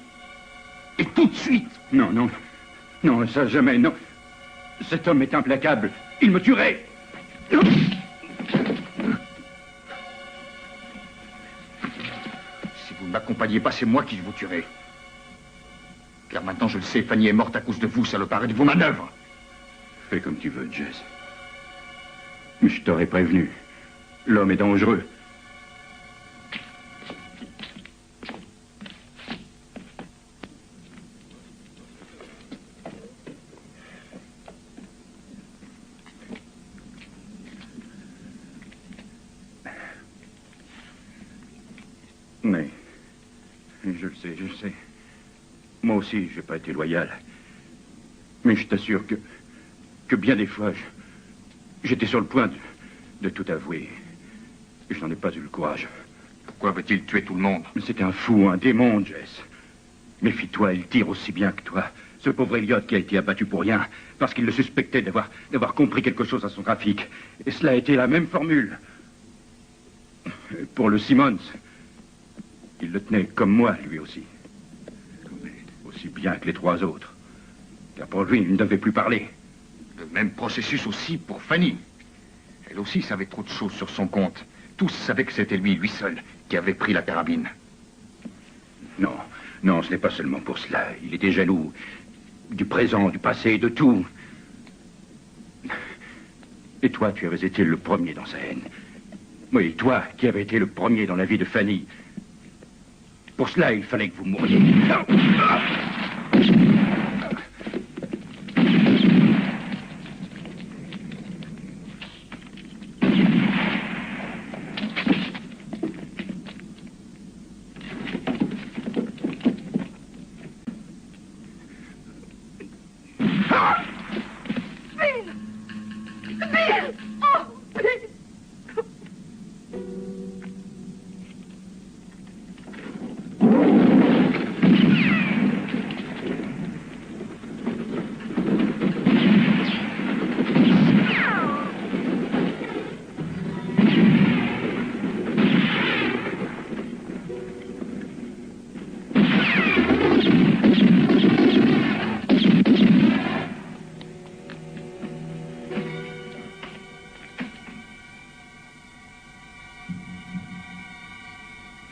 Et tout de suite! Non, non. Non, ça jamais, non. Cet homme est implacable. Il me tuerait! Si vous ne m'accompagnez pas, c'est moi qui vous tuerai. Car maintenant, je le sais, Fanny est morte à cause de vous, salopard, et de vos manœuvres. Fais comme tu veux, Jess. Mais je t'aurais prévenu. L'homme est dangereux. Mais... je le sais, je le sais. Moi aussi, j'ai pas été loyal. Mais je t'assure que bien des fois, j'étais sur le point de tout avouer. Et je n'en ai pas eu le courage. Pourquoi veut-il tuer tout le monde? C'est un fou, un démon, Jess. Méfie-toi, il tire aussi bien que toi. Ce pauvre Elliot qui a été abattu pour rien, parce qu'il le suspectait d'avoir compris quelque chose à son trafic. Et cela a été la même formule. Pour le Simmons, il le tenait comme moi, lui aussi. Aussi bien que les 3 autres. Car pour lui, il ne devait plus parler. Le même processus aussi pour Fanny. Elle aussi savait trop de choses sur son compte. Tous savaient que c'était lui seul, qui avait pris la carabine. Non, non, ce n'est pas seulement pour cela. Il était jaloux du présent, du passé, de tout. Et toi, tu avais été le premier dans sa haine. Oui, toi, qui avais été le premier dans la vie de Fanny. Pour cela, il fallait que vous mouriez.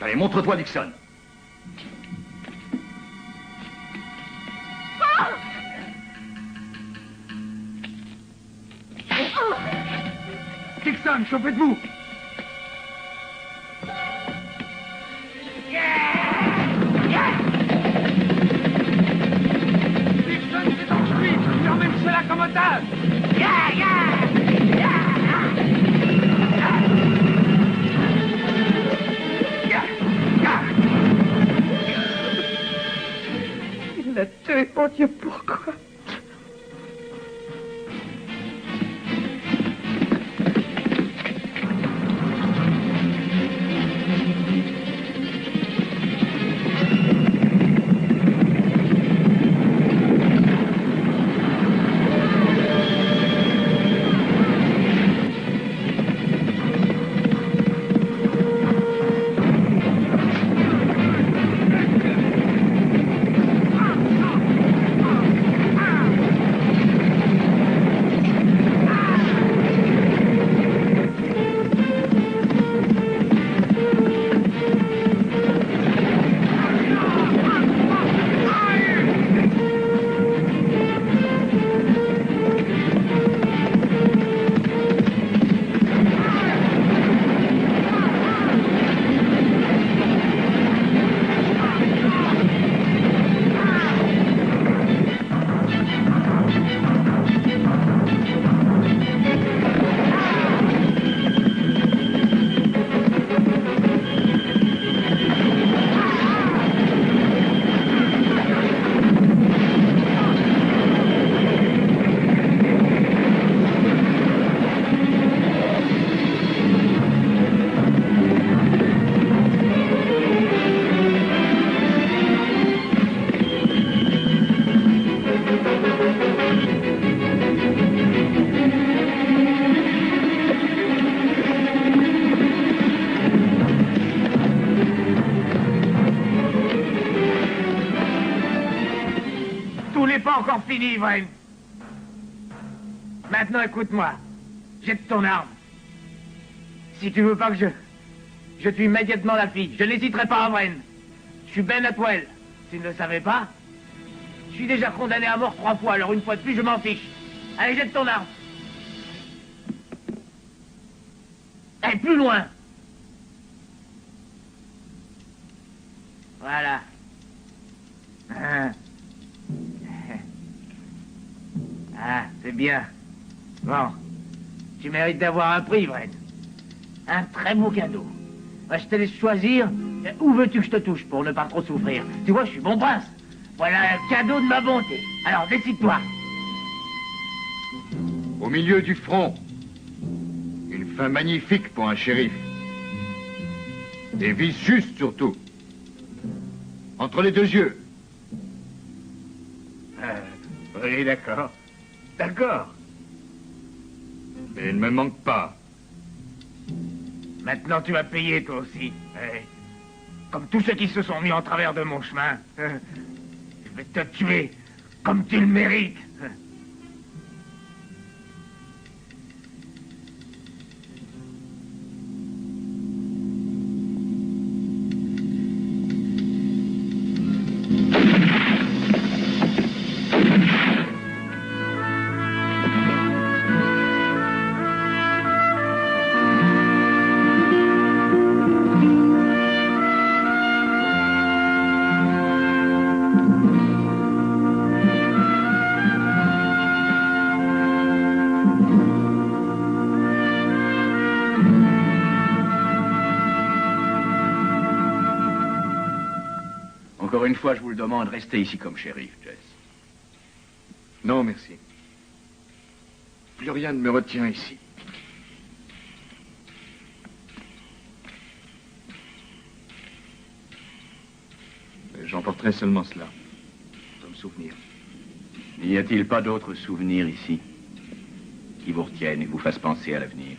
Allez, montre-toi, Dixon. Dixon, chauffez-vous. Dixon, c'est dans lui. Il emmène cela comme otage. Il l'a tué, mon Dieu, pourquoi? Pas encore fini, Vren. Maintenant, écoute-moi. Jette ton arme. Si tu veux pas que je tue immédiatement la fille, je n'hésiterai pas à Vren. Je suis Ben Atwell. Tu ne le savais pas? Je suis déjà condamné à mort 3 fois, alors une fois de plus, je m'en fiche. Allez, jette ton arme. Allez, plus loin. Voilà. Ah, c'est bien. Bon. Tu mérites d'avoir un prix, Vren. Un très beau cadeau. Moi, je te laisse choisir. Où veux-tu que je te touche pour ne pas trop souffrir? Tu vois, je suis bon prince. Voilà un cadeau de ma bonté. Alors, décide-toi. Au milieu du front. Une fin magnifique pour un shérif. Des vies justes, surtout. Entre les 2 yeux. Oui, d'accord. D'accord. Mais il ne me manque pas. Maintenant, tu vas payer, toi aussi. Comme tous ceux qui se sont mis en travers de mon chemin. Je vais te tuer. Comme tu le mérites. Encore une fois, je vous le demande, restez ici comme shérif, Jess. Non, merci. Plus rien ne me retient ici. J'emporterai seulement cela, comme souvenir. N'y a-t-il pas d'autres souvenirs ici qui vous retiennent et vous fassent penser à l'avenir?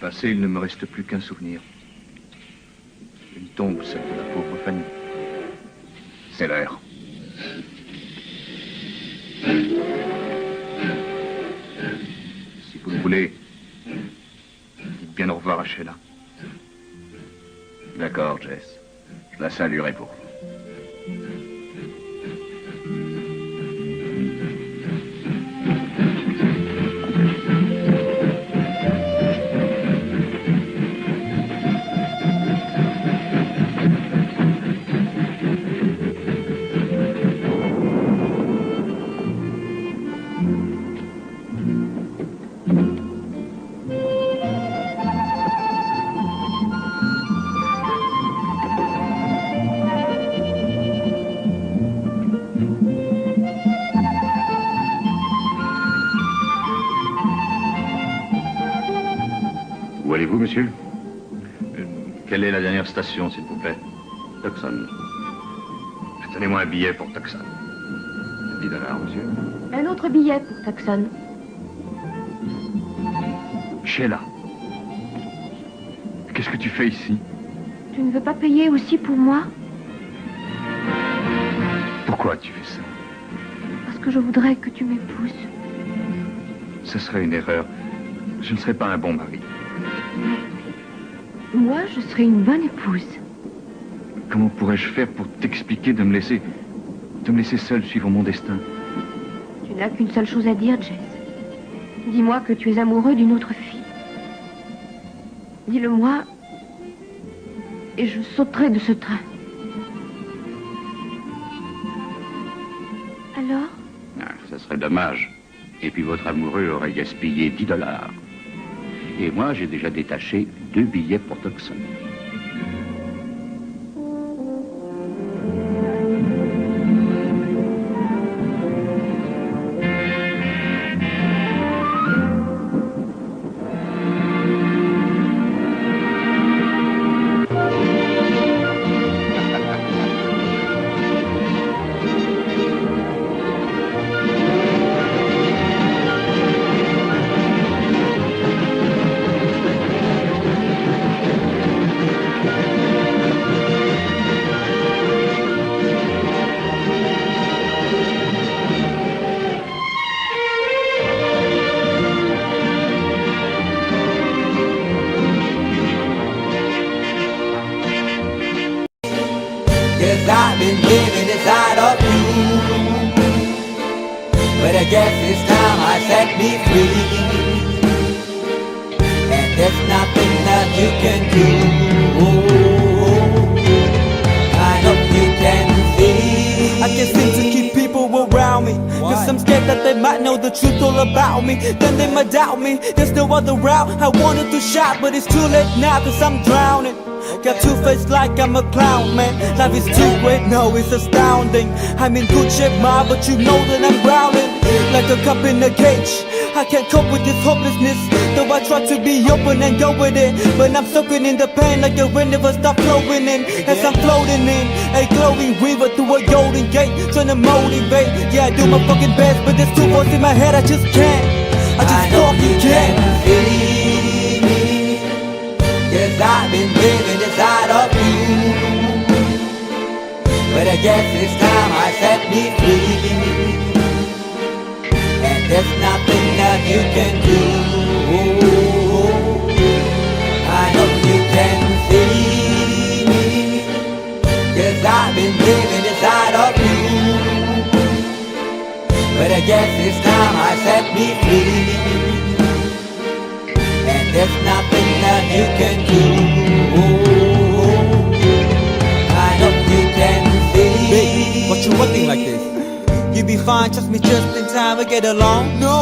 Passé, il ne me reste plus qu'un souvenir. Une tombe, celle de la pauvre Fanny. C'est l'heure. Si vous le voulez, dites bien au revoir à Sheila. D'accord, Jess. Je la saluerai pour vous. Où allez-vous, monsieur? Quelle est la dernière station, s'il vous plaît? Tucson. Tenez-moi un billet pour Tucson. $10, monsieur. Un autre billet pour Tucson. Sheila. Qu'est-ce que tu fais ici? Tu ne veux pas payer aussi pour moi? Pourquoi tu fais ça? Parce que je voudrais que tu m'épouses. Ce serait une erreur. Je ne serais pas un bon mari. Moi, je serais une bonne épouse. Comment pourrais-je faire pour t'expliquer de me laisser seule suivre mon destin? Tu n'as qu'une seule chose à dire, Jess. Dis-moi que tu es amoureux d'une autre fille. Dis-le-moi, et je sauterai de ce train. Alors? Ah, ça serait dommage. Et puis votre amoureux aurait gaspillé $10. Et moi, j'ai déjà détaché 2 billets pour Tucson. I've been living inside of you, but I guess it's time I set me free, and there's nothing that you can do. I hope you can see. I can't seem to keep people around me, cause I'm scared that they might know the truth all about me. Then they might doubt me, there's no other route. I wanted to shout, but it's too late now, cause I'm drowning. Got two-faced like I'm a clown, man. Life is too great, no, it's astounding. I'm in good shape, ma, but you know that I'm drowning like a cup in a cage. I can't cope with this hopelessness, though I try to be open and go with it, but I'm soaking in the pain like a rain never stop flowing in. As I'm floating in a glowing river through a golden gate, trying to motivate. Yeah, I do my fucking best, but there's two voices in my head, I just can't. I just fucking can't. Cause I've been living inside of you, but I guess it's time I set me free. there's nothing that you can do. I know you can see me, 'cause I've been living inside of you. But I guess this time I set me free, and there's nothing that you can do. I know you can see. Babe, what you running like this? You be fine, trust me, just in time we get along. No,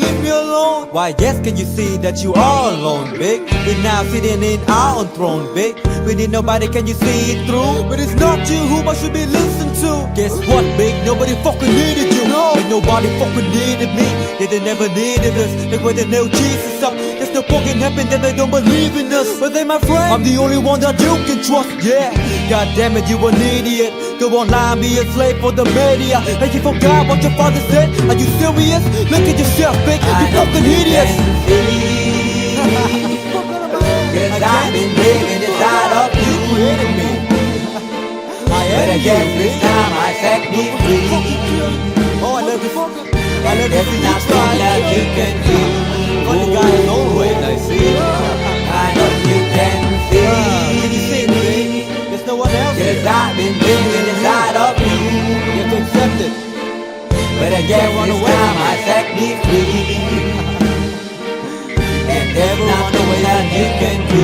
leave me alone. Why, yes, can you see that you are alone, big? We're now sitting in our own throne, big. We need nobody, can you see it through? But it's not you who I should be listening to. Guess what, big? Nobody fucking needed you. No, ain't nobody fucking needed me. They never needed us. They were the nail Jesus up. There's no fucking happen that they don't believe in us. But they my friend, I'm the only one that you can trust. Yeah, god damn it, you an idiot. Go online, be a slave for the media. And you forgot what your father said. Are you serious? Look at yourself, big. You fucking idiot. Cause I've been living inside of you. But I guess this time I set me free. Oh, I love this. I love this. There's nothing that you can do. Funny guy is always I see. I know you can see. Can you see me? There's no one else. Cause I've been living inside of you. You have to accept it. But I guess this time I set me free. And there's nothing that you can do.